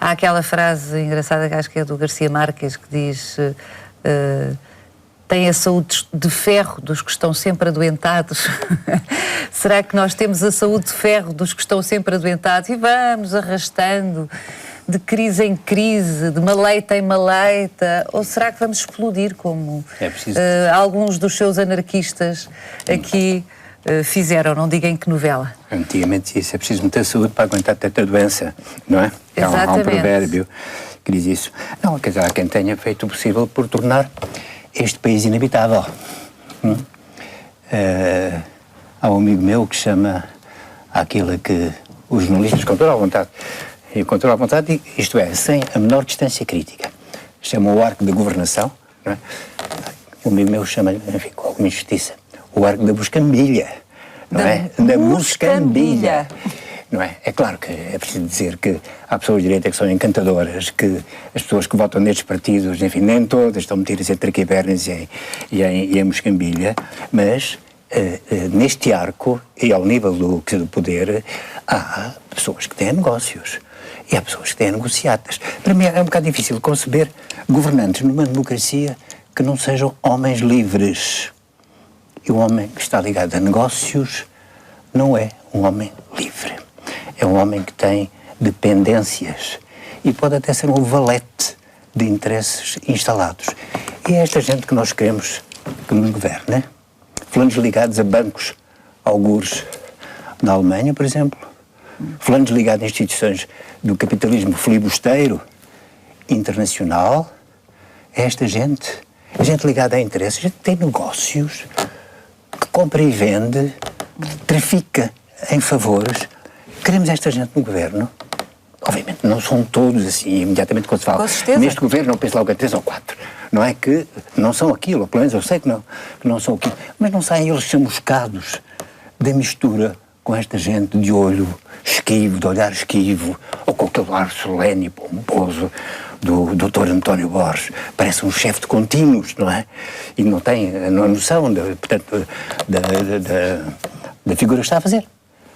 Há aquela frase engraçada, que acho que é do Garcia Marques, que diz: tem a saúde de ferro dos que estão sempre adoentados. Será que nós temos a saúde de ferro dos que estão sempre adoentados e vamos arrastando de crise em crise, de maleita em maleita? Ou será que vamos explodir, como alguns dos seus anarquistas aqui fizeram? Não digam que novela. Antigamente isso, é preciso muita saúde para aguentar tanta doença, não é? Exatamente. Há um provérbio que diz isso. Não, quer dizer, há quem tenha feito o possível por tornar este país inabitável. Há um amigo meu que chama aquilo que os jornalistas, com toda a vontade, isto é, sem a menor distância crítica, chamam o arco da governação, não é? Um amigo meu chama, enfim, com alguma injustiça, o arco da buscambilha, não é? Da buscambilha. Não é? É claro que é preciso dizer que há pessoas de direita que são encantadoras, que as pessoas que votam nestes partidos, enfim, nem todas estão metidas entre Traquibernes e em Moscambilha, mas neste arco e ao nível do poder há pessoas que têm negócios e há pessoas que têm negociatas. Para mim é um bocado difícil conceber governantes numa democracia que não sejam homens livres. E o homem que está ligado a negócios não é um homem livre. É um homem que tem dependências e pode até ser um valete de interesses instalados. E é esta gente que nós queremos que nos governe. Fulanos ligados a bancos, algures da Alemanha, por exemplo. Fulanos ligados a instituições do capitalismo filibusteiro internacional. É esta gente, a gente ligada a interesses, a gente tem negócios, que compra e vende, trafica em favores. Queremos esta gente no governo. Obviamente não são todos assim, imediatamente quando se fala neste governo, não penso logo em 3 ou 4. Não é que não são aquilo, pelo menos eu sei que não são aquilo, mas não saem eles chamuscados da mistura com esta gente de olho esquivo, de olhar esquivo, ou com aquele ar solene e pomposo do Dr. António Borges. Parece um chefe de contínuos, não é? E não tem a noção, portanto, da figura que está a fazer.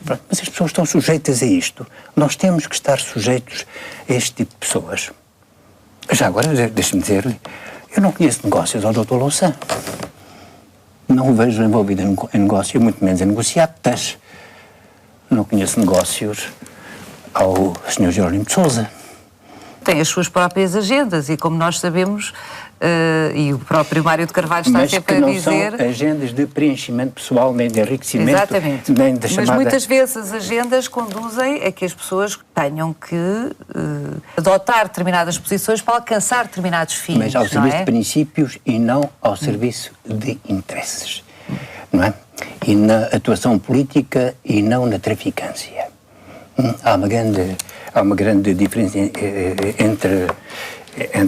Pronto, mas as pessoas estão sujeitas a isto. Nós temos que estar sujeitos a este tipo de pessoas. Já agora, deixe-me dizer-lhe, eu não conheço negócios ao Dr. Louçã. Não o vejo envolvido em negócio, muito menos em negociatas. Não conheço negócios ao Sr. Jerónimo de Sousa. Tem as suas próprias agendas e, como nós sabemos, e o próprio Mário de Carvalho está sempre a dizer... Mas que não são agendas de preenchimento pessoal, nem de enriquecimento, exatamente, nem de chamada... Mas muitas vezes as agendas conduzem a que as pessoas tenham que adotar determinadas posições para alcançar determinados fins, mas ao serviço de princípios e não ao serviço de interesses, não é? E na atuação política e não na traficância. Há uma grande diferença entre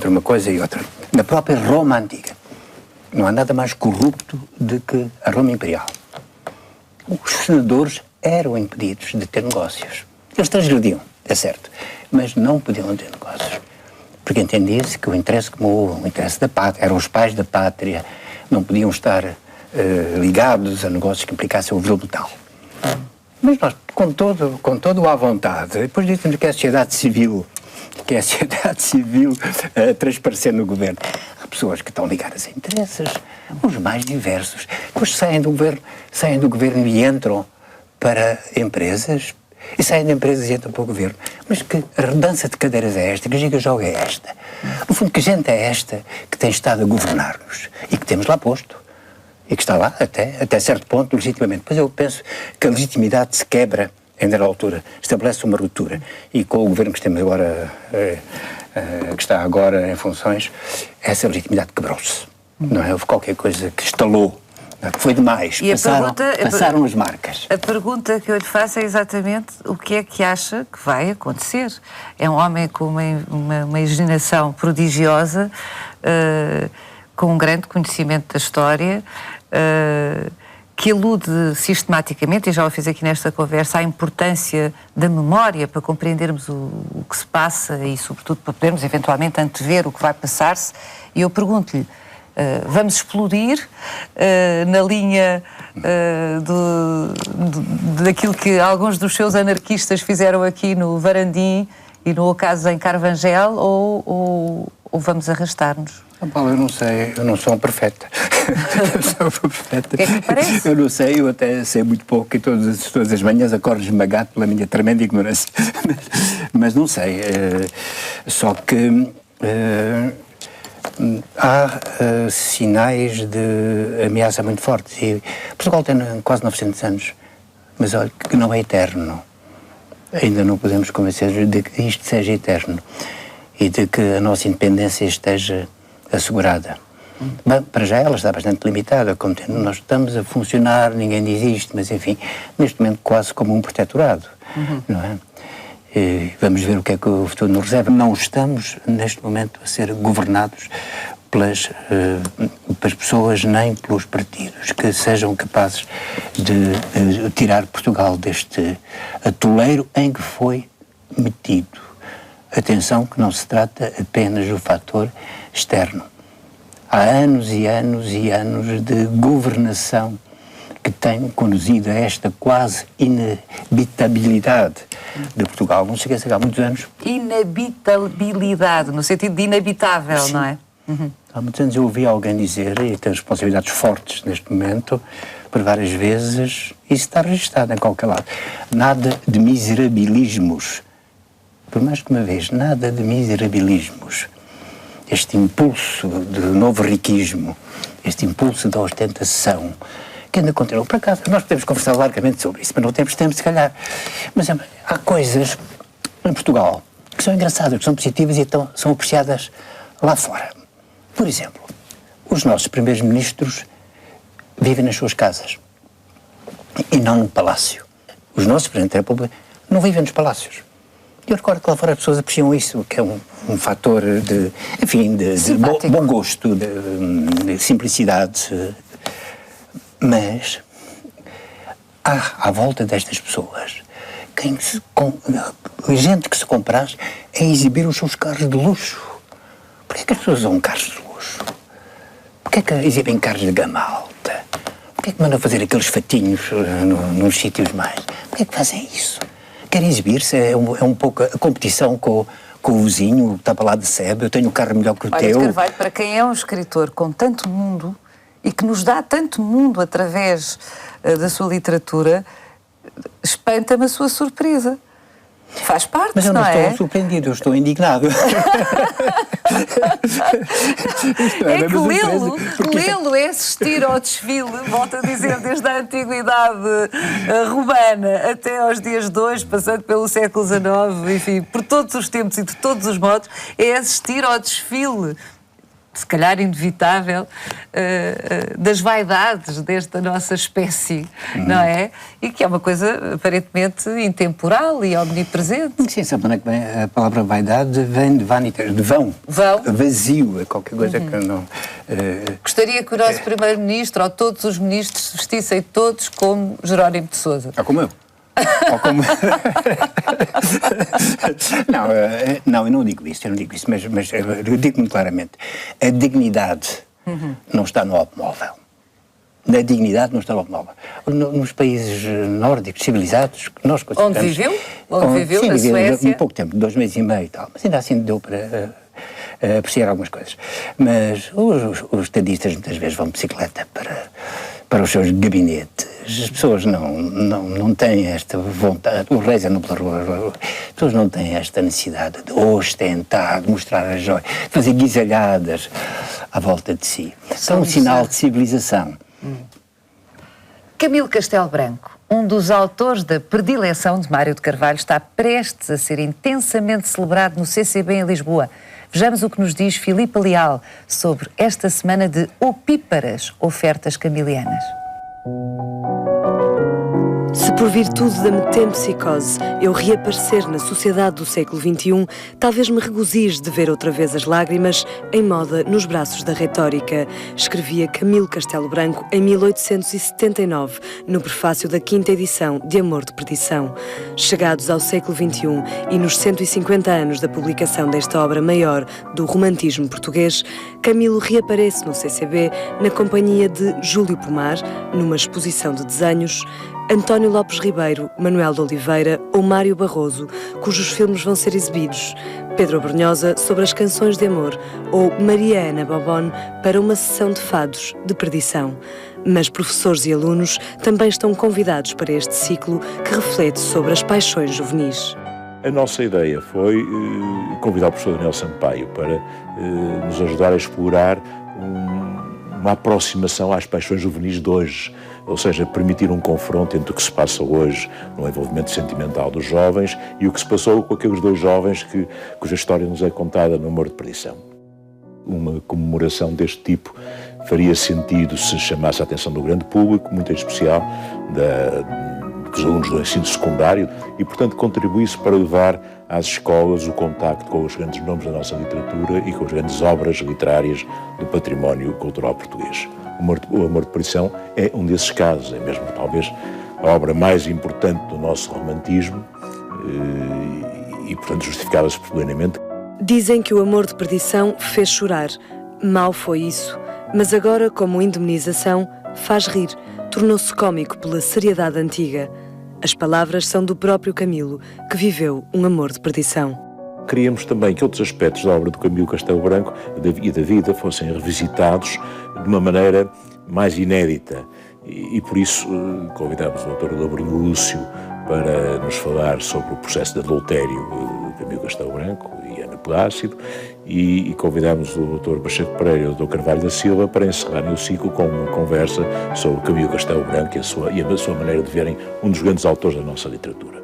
uma coisa e outra. Na própria Roma Antiga, não há nada mais corrupto do que a Roma Imperial. Os senadores eram impedidos de ter negócios. Eles transgrediam, é certo, mas não podiam ter negócios. Porque entendia-se que o interesse comum, o interesse da pátria, eram os pais da pátria, não podiam estar ligados a negócios que implicassem o vil metal. Mas nós, com todo à vontade, depois dizem que é a sociedade civil a transparecer no governo. Há pessoas que estão ligadas a interesses, os mais diversos, depois saem do governo e entram para empresas, e saem de empresas e entram para o governo. Mas que dança de cadeiras é esta? Que giga-joga é esta? No fundo, que gente é esta que tem estado a governar-nos e que temos lá posto? E que está lá, até certo ponto, legitimamente. Pois eu penso que a legitimidade se quebra em dada altura, estabelece uma ruptura. E com o governo que temos agora, que está agora em funções, essa legitimidade quebrou-se. Não é? Houve qualquer coisa que estalou, que foi demais. E passaram as marcas. A pergunta que eu lhe faço é exatamente o que é que acha que vai acontecer. É um homem com uma imaginação prodigiosa, com um grande conhecimento da história, que elude sistematicamente, e já o fiz aqui nesta conversa, a importância da memória para compreendermos o que se passa e, sobretudo, para podermos eventualmente antever o que vai passar-se. E eu pergunto-lhe, vamos explodir na linha daquilo que alguns dos seus anarquistas fizeram aqui no Varandim e no ocaso em Carvangel, ou vamos arrastar-nos? Paulo, eu não sei, eu não sou um profeta. O que é que me parece? Eu não sei, eu até sei muito pouco e todas as manhãs acordo esmagado pela minha tremenda ignorância. Mas não sei, só que há sinais de ameaça muito fortes. E Portugal tem quase 900 anos, mas olha que não é eterno. Ainda não podemos convencer de que isto seja eterno e de que a nossa independência esteja assegurada. Bem, para já ela está bastante limitada, como nós estamos a funcionar, ninguém diz isto, mas enfim, neste momento quase como um protetorado, não é? E vamos ver o que é que o futuro nos reserva. Não estamos, neste momento, a ser governados pelas pessoas nem pelos partidos que sejam capazes de tirar Portugal deste atoleiro em que foi metido. Atenção que não se trata apenas do fator externo. Há anos e anos e anos de governação que têm conduzido a esta quase inabitabilidade de Portugal. Não se esqueça que há muitos anos... Inabitabilidade, no sentido de inabitável, sim, não é? Há muitos anos eu ouvi alguém dizer, e tem responsabilidades fortes neste momento, por várias vezes, isso está registado em qualquer lado, nada de miserabilismos. Por mais que uma vez, nada de miserabilismos. este impulso de novo riquismo, este impulso da ostentação, que ainda continua. Por acaso, nós podemos conversar largamente sobre isso, mas não temos tempo, se calhar. Mas há coisas em Portugal que são engraçadas, que são positivas e então são apreciadas lá fora. Por exemplo, os nossos primeiros ministros vivem nas suas casas e não no palácio. Os nossos presidentes da República não vivem nos palácios. Eu recordo que lá fora as pessoas apreciam isso, que é um fator de, enfim, de bom gosto, de simplicidade. Mas há à volta destas pessoas gente que se compraz a exibir os seus carros de luxo. Porquê que as pessoas usam carros de luxo? Porquê que exibem carros de gama alta? Porquê que mandam fazer aqueles fatinhos nos sítios mais? Porquê que fazem isso? Querem exibir-se? É um pouco a competição com o vizinho, que está para lá de sebe. Eu tenho um carro melhor que o teu. Carvalho, para quem é um escritor com tanto mundo e que nos dá tanto mundo através da sua literatura, espanta-me a sua surpresa. Faz parte, mas eu não estou é? surpreendido, eu estou indignado. É que lê-lo é assistir ao desfile, volto a dizer, desde a antiguidade romana até aos dias de hoje, passando pelo século XIX, enfim, por todos os tempos e de todos os modos, é assistir ao desfile, se calhar inevitável, das vaidades desta nossa espécie, não é? E que é uma coisa aparentemente intemporal e omnipresente. Sim, sabe onde é que vem? A palavra vaidade vem de vanitas, de vão. Vazio, é qualquer coisa que não... Gostaria que o nosso Primeiro-Ministro, ou todos os ministros, se vestissem todos como Jerónimo de Sousa. Ou como eu. Ou como... não, eu não digo isso, mas eu digo muito claramente. A dignidade não está no automóvel. A dignidade não está no automóvel. Nos países nórdicos, civilizados, que nós consideramos... Onde viveu, na Suécia? Um pouco tempo, 2 meses e meio e tal, mas ainda assim deu para apreciar algumas coisas. Mas os estadistas muitas vezes vão de bicicleta para os seus gabinetes. As pessoas não têm esta vontade, os reis andam pela rua, as pessoas não têm esta necessidade de ostentar, de mostrar a joia, de fazer guisalhadas à volta de si. São um sinal de civilização. Camilo Castelo Branco, um dos autores da predileção de Mário de Carvalho, está prestes a ser intensamente celebrado no CCB em Lisboa. Vejamos o que nos diz Filipe Leal sobre esta semana de opíparas ofertas camilianas. Se por virtude da metempsicose eu reaparecer na sociedade do século XXI, talvez me regozije de ver outra vez as lágrimas em moda nos braços da retórica, escrevia Camilo Castelo Branco em 1879, no prefácio da 5ª edição de Amor de Perdição. Chegados ao século XXI e nos 150 anos da publicação desta obra maior do romantismo português, Camilo reaparece no CCB na companhia de Júlio Pomar, numa exposição de desenhos, António Lopes Ribeiro, Manuel de Oliveira ou Mário Barroso, cujos filmes vão ser exibidos, Pedro Brunhosa sobre as canções de amor ou Maria Ana Bobon para uma sessão de fados de perdição. Mas professores e alunos também estão convidados para este ciclo que reflete sobre as paixões juvenis. A nossa ideia foi convidar o professor Daniel Sampaio para nos ajudar a explorar uma aproximação às paixões juvenis de hoje, ou seja, permitir um confronto entre o que se passa hoje no envolvimento sentimental dos jovens e o que se passou com aqueles 2 jovens cuja história nos é contada no Amor de Perdição. Uma comemoração deste tipo faria sentido se chamasse a atenção do grande público, muito em especial dos alunos do ensino secundário, e, portanto, contribuísse para levar às escolas o contacto com os grandes nomes da nossa literatura e com as grandes obras literárias do património cultural português. O Amor de Perdição é um desses casos, é mesmo talvez a obra mais importante do nosso romantismo e portanto, justificava-se plenamente. Dizem que o Amor de Perdição fez chorar. Mal foi isso. Mas agora, como indemnização, faz rir. Tornou-se cômico pela seriedade antiga. As palavras são do próprio Camilo, que viveu um amor de perdição. Queríamos também que outros aspectos da obra do Camilo Castelo Branco e da vida fossem revisitados de uma maneira mais inédita. E por isso convidámos o Dr. Labrinho Lúcio para nos falar sobre o processo de adultério de Camilo Castelo Branco e Ana Plácido, e convidámos o Dr. Pacheco Pereira e o Dr. Carvalho da Silva para encerrarem o ciclo com uma conversa sobre Camilo Castelo Branco e a sua maneira de verem um dos grandes autores da nossa literatura.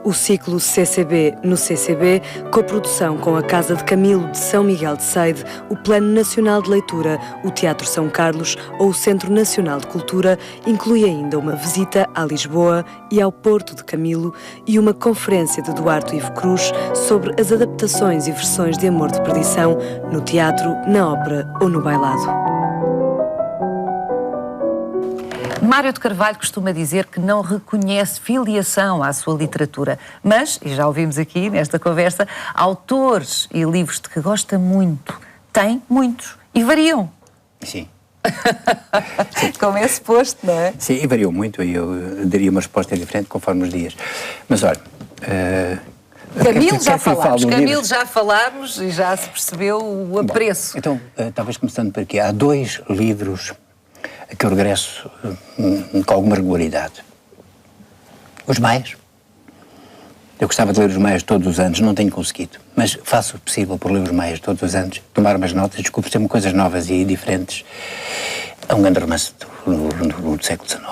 O ciclo CCB no CCB, coprodução com a Casa de Camilo de São Miguel de Ceide, o Plano Nacional de Leitura, o Teatro São Carlos ou o Centro Nacional de Cultura, inclui ainda uma visita a Lisboa e ao Porto de Camilo e uma conferência de Duarte Ivo Cruz sobre as adaptações e versões de Amor de Perdição no teatro, na ópera ou no bailado. Mário de Carvalho costuma dizer que não reconhece filiação à sua literatura, mas, e já ouvimos aqui nesta conversa, autores e livros de que gosta muito, tem muitos e variam. Sim. Como é suposto, não é? Sim, e variou muito, e eu daria uma resposta diferente conforme os dias. Mas olha... Camilo já falámos e já se percebeu o apreço. Bom, então, talvez começando por aqui, há 2 livros a que eu regresso com alguma regularidade. Os Maias. Eu gostava de ler os Maias todos os anos, não tenho conseguido, mas faço o possível por ler os Maias todos os anos, tomar umas notas, descubro sempre coisas novas e diferentes. É um grande romance do século XIX,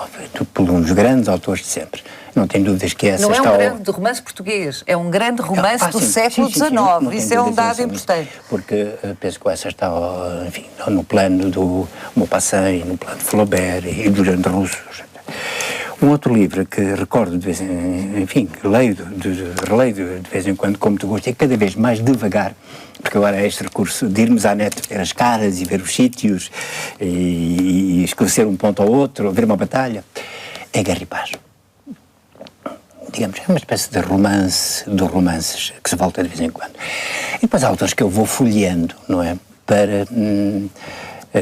por um dos grandes autores de sempre. Não tenho dúvidas que essa não está... Não é um grande romance português, é um grande romance do século XIX. Isso é um dado importante. Porque penso que essa está, enfim, no plano do Maupassant, no plano de Flaubert e dos grandes russos. Um outro livro que recordo de vez em... Enfim, releio de vez em quando, como tu gostas, e cada vez mais devagar, porque agora é este recurso de irmos à net ver as caras e ver os sítios e esclarecer um ponto ao outro, ver uma batalha, é Guerra e Paz. Digamos, é uma espécie de romances que se volta de vez em quando. E depois há autores que eu vou folheando, não é? Para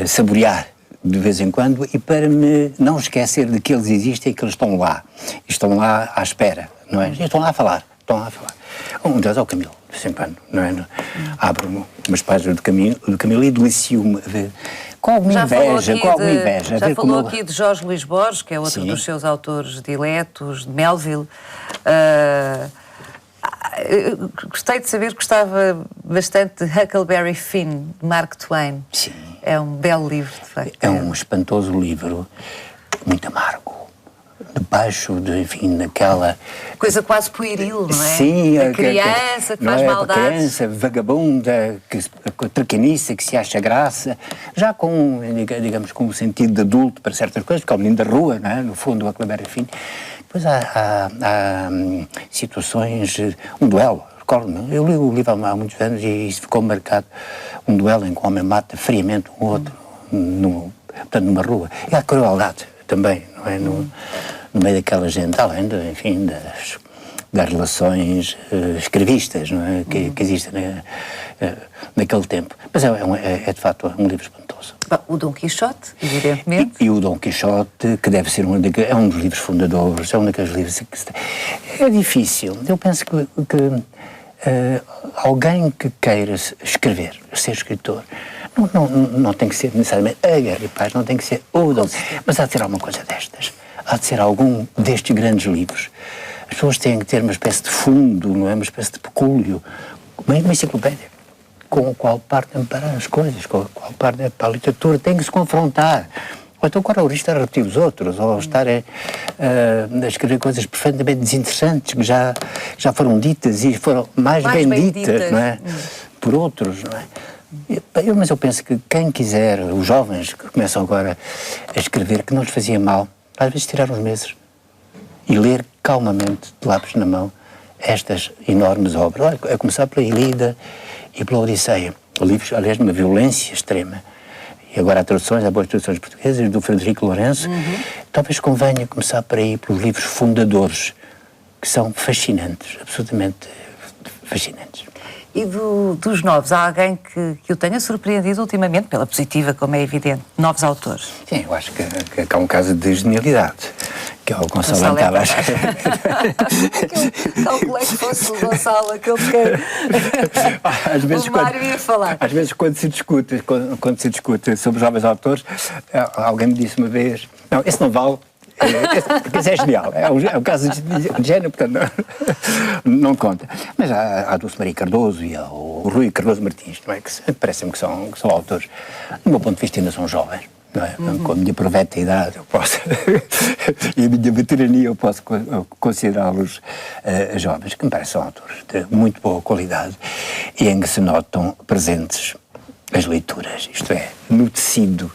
saborear de vez em quando e para me não esquecer de que eles existem e que eles estão lá à espera, não é? E estão lá a falar. Um deles é o Camilo, de vez em quando, não é? Abro umas páginas do Camilo e delicio-me a ver. Com alguma inveja. Já falou aqui de Jorge Luís Borges, que é outro dos seus autores diletos, de Melville. Gostei de saber que gostava bastante de Huckleberry Finn, de Mark Twain. Sim. É um belo livro, de facto. É um espantoso livro, muito amargo. Debaixo, enfim, daquela... Coisa quase pueril, não é? Sim. A criança que faz maldades. A criança vagabunda, com a traquinice, que se acha graça, já com, digamos, com o sentido de adulto para certas coisas, porque é o menino da rua, não é? No fundo, o Huckleberry Finn. Depois há situações... Um duelo, recordo-me. Eu li o livro há muitos anos e isso ficou marcado. Um duelo em que um homem mata friamente um outro, portanto, numa rua. E há crueldade também, não é? No meio daquela gente, além enfim, das relações escravistas, não é? Que existem naquele tempo. Mas é de facto um livro espantoso. O Dom Quixote, evidentemente. E o Dom Quixote, que deve ser é um dos livros fundadores, é um daqueles livros que é difícil. Eu penso que alguém que queira escrever, ser escritor, não tem que ser necessariamente a Guerra e Paz, não tem que ser o Dom, mas há de ser alguma coisa destas. Há de ser algum destes grandes livros. As pessoas têm que ter uma espécie de fundo, não é? Uma espécie de pecúlio, uma enciclopédia, com o qual partem para as coisas, com o qual partem para a literatura, têm que se confrontar. Ou então corre estar a repetir os outros, ou estar a escrever coisas perfeitamente desinteressantes que já foram ditas e foram mais bem ditas, não é? Por outros, não é? Mas eu penso que quem quiser, os jovens que começam agora a escrever, que não lhes fazia mal, às vezes tirar uns meses e ler calmamente, de lápis na mão, estas enormes obras. Olha, a começar pela Ilíada e pela Odisseia. Livros, aliás, de uma violência extrema. E agora há traduções, há boas traduções portuguesas, do Frederico Lourenço. Talvez convenha começar por aí, pelos livros fundadores, que são fascinantes, absolutamente fascinantes. E dos novos, há alguém que o tenha surpreendido ultimamente, pela positiva, como é evidente, novos autores? Sim, eu acho que há um caso de genialidade, que é o Gonçalo Antala. Calculei que fosse o Gonçalo, aquele que o Mário ia falar. Às vezes, quando se discute sobre jovens autores, alguém me disse uma vez, não, esse não vale, porque esse é genial. É um caso de gênero, portanto, não conta. Mas há a Dulce Maria Cardoso e o Rui Cardoso Martins, não é? Que parece-me que são autores, do meu ponto de vista, ainda são jovens. Não é? Com a minha proveta idade eu posso e a minha veterania eu posso considerá-los jovens, que me parecem são autores de muito boa qualidade e em que se notam presentes as leituras, isto é, no tecido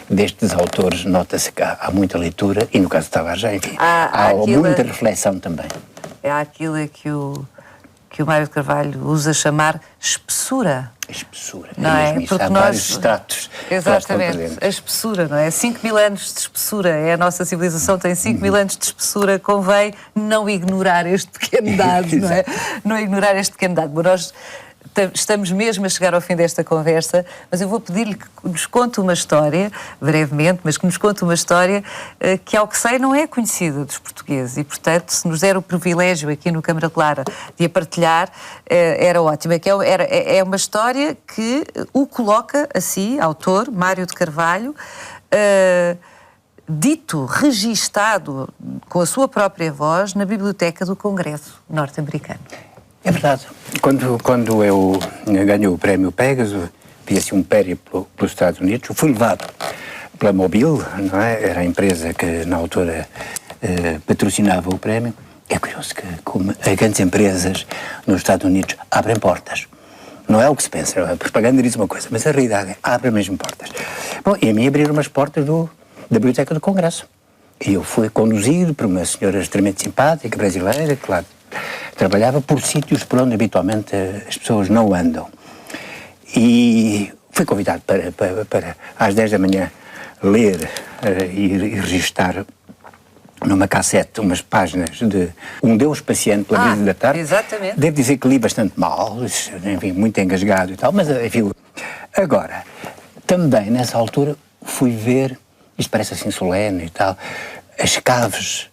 destes autores nota-se que há muita leitura e no caso de Tavares, enfim, há muita reflexão também. É aquilo que o Mário de Carvalho usa chamar espessura. Espessura, não é? Mesmo isso. Há vários estratos. Exatamente, a espessura, não é? 5.000 anos de espessura, a nossa civilização tem 5.000 anos de espessura, convém não ignorar este pequeno dado, não é? Não ignorar este pequeno dado. Nós estamos mesmo a chegar ao fim desta conversa, mas eu vou pedir-lhe que nos conte uma história, brevemente, mas que nos conte uma história que, ao que sei, não é conhecida dos portugueses e, portanto, se nos der o privilégio aqui no Câmara Clara de a partilhar, era ótimo. É uma história que o coloca a si, autor, Mário de Carvalho, dito, registado com a sua própria voz na Biblioteca do Congresso norte-americano. É verdade. Quando eu ganhei o prémio Pegasus, fiz assim um périplo pelos Estados Unidos, fui levado pela Mobile, não é? Era a empresa que na altura patrocinava o prémio. É curioso que como as grandes empresas nos Estados Unidos abrem portas. Não é o que se pensa, a propaganda diz uma coisa, mas a realidade é abre mesmo portas. Bom, e a mim abriram umas portas da Biblioteca do Congresso. E eu fui conduzido por uma senhora extremamente simpática, brasileira, que lá trabalhava por sítios por onde habitualmente as pessoas não andam. E fui convidado para às 10 da manhã ler e registar numa cassete umas páginas de Um Deus Paciente pela Brisa da Tarde. Exatamente. Devo dizer que li bastante mal, enfim, muito engasgado e tal, mas enfim. Agora, também nessa altura fui ver, isto parece assim solene e tal, as caves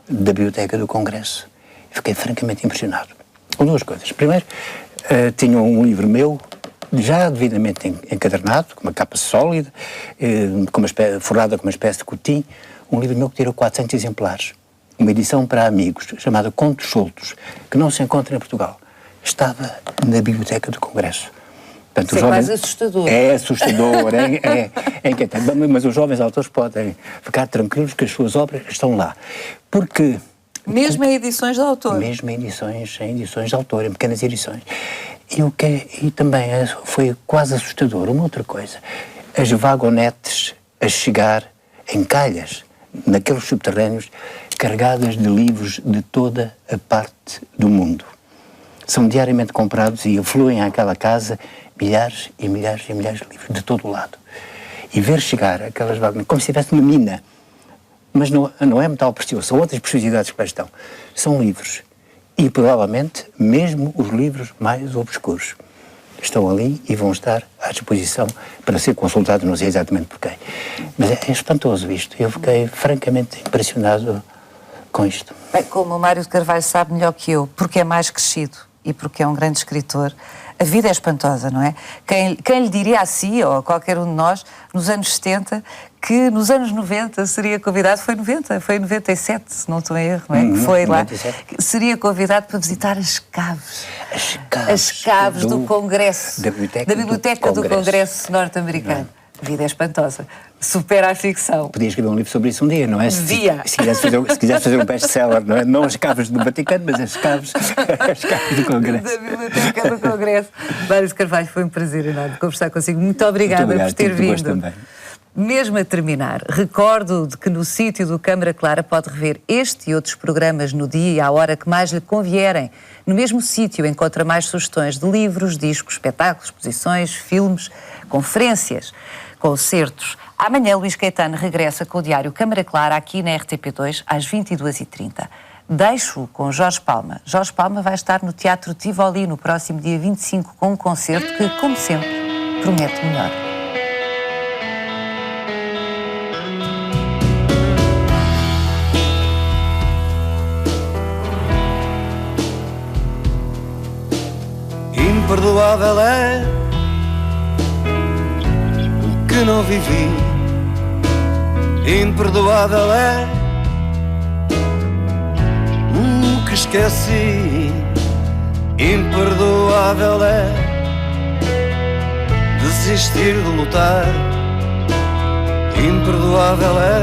da Biblioteca do Congresso. Fiquei francamente impressionado. Com duas coisas. Primeiro, tinha um livro meu, já devidamente encadernado, com uma capa sólida, forrada com uma espécie de cotim, um livro meu que tirou 400 exemplares. Uma edição para amigos, chamada Contos Soltos, que não se encontra em Portugal. Estava na Biblioteca do Congresso. Portanto, isso é quase assustador. É assustador, é inquietante. Mas os jovens autores podem ficar tranquilos que as suas obras estão lá. Porque... Mesmo em edições de autor? Mesmo em edições de autor, em pequenas edições. E também foi quase assustador uma outra coisa. As vagonetes a chegar em calhas, naqueles subterrâneos, carregadas de livros de toda a parte do mundo. São diariamente comprados e afluem àquela casa milhares e milhares e milhares de livros de todo o lado. E ver chegar aquelas vagonetes, como se tivesse uma mina. Mas não é metal precioso, são outras preciosidades que lá estão. São livros. E provavelmente mesmo os livros mais obscuros estão ali e vão estar à disposição para ser consultados, não sei exatamente por quem. Mas é espantoso isto. Eu fiquei francamente impressionado com isto. Bem, como o Mário de Carvalho sabe melhor que eu, porque é mais crescido e porque é um grande escritor, a vida é espantosa, não é? Quem lhe diria a si, ou a qualquer um de nós, nos anos 70, que nos anos 90 seria convidado, foi em 97, se não estou em erro, não é? Que foi 97. Lá, seria convidado para visitar as caves. As caves do Congresso, da Biblioteca do Congresso norte-americano. A vida é espantosa. Supera a ficção. Podia escrever um livro sobre isso um dia, não é? Devia. Se quisesse fazer um best-seller, não é? Não as caves do Vaticano, mas as caves do Congresso. Da Biblioteca do Congresso. Mário de Carvalho, foi um prazer enorme conversar consigo. Muito obrigada por ter vindo. Também. Mesmo a terminar, recordo de que no sítio do Câmara Clara pode rever este e outros programas no dia e à hora que mais lhe convierem. No mesmo sítio encontra mais sugestões de livros, discos, espetáculos, exposições, filmes, conferências, concertos. Amanhã Luís Caetano regressa com o diário Câmara Clara aqui na RTP2 às 22h30. Deixo-o com Jorge Palma. Jorge Palma vai estar no Teatro Tivoli no próximo dia 25 com um concerto que, como sempre, promete melhor. Imperdoável é o que não vivi. Imperdoável é que esqueci. Imperdoável é desistir de lutar. Imperdoável é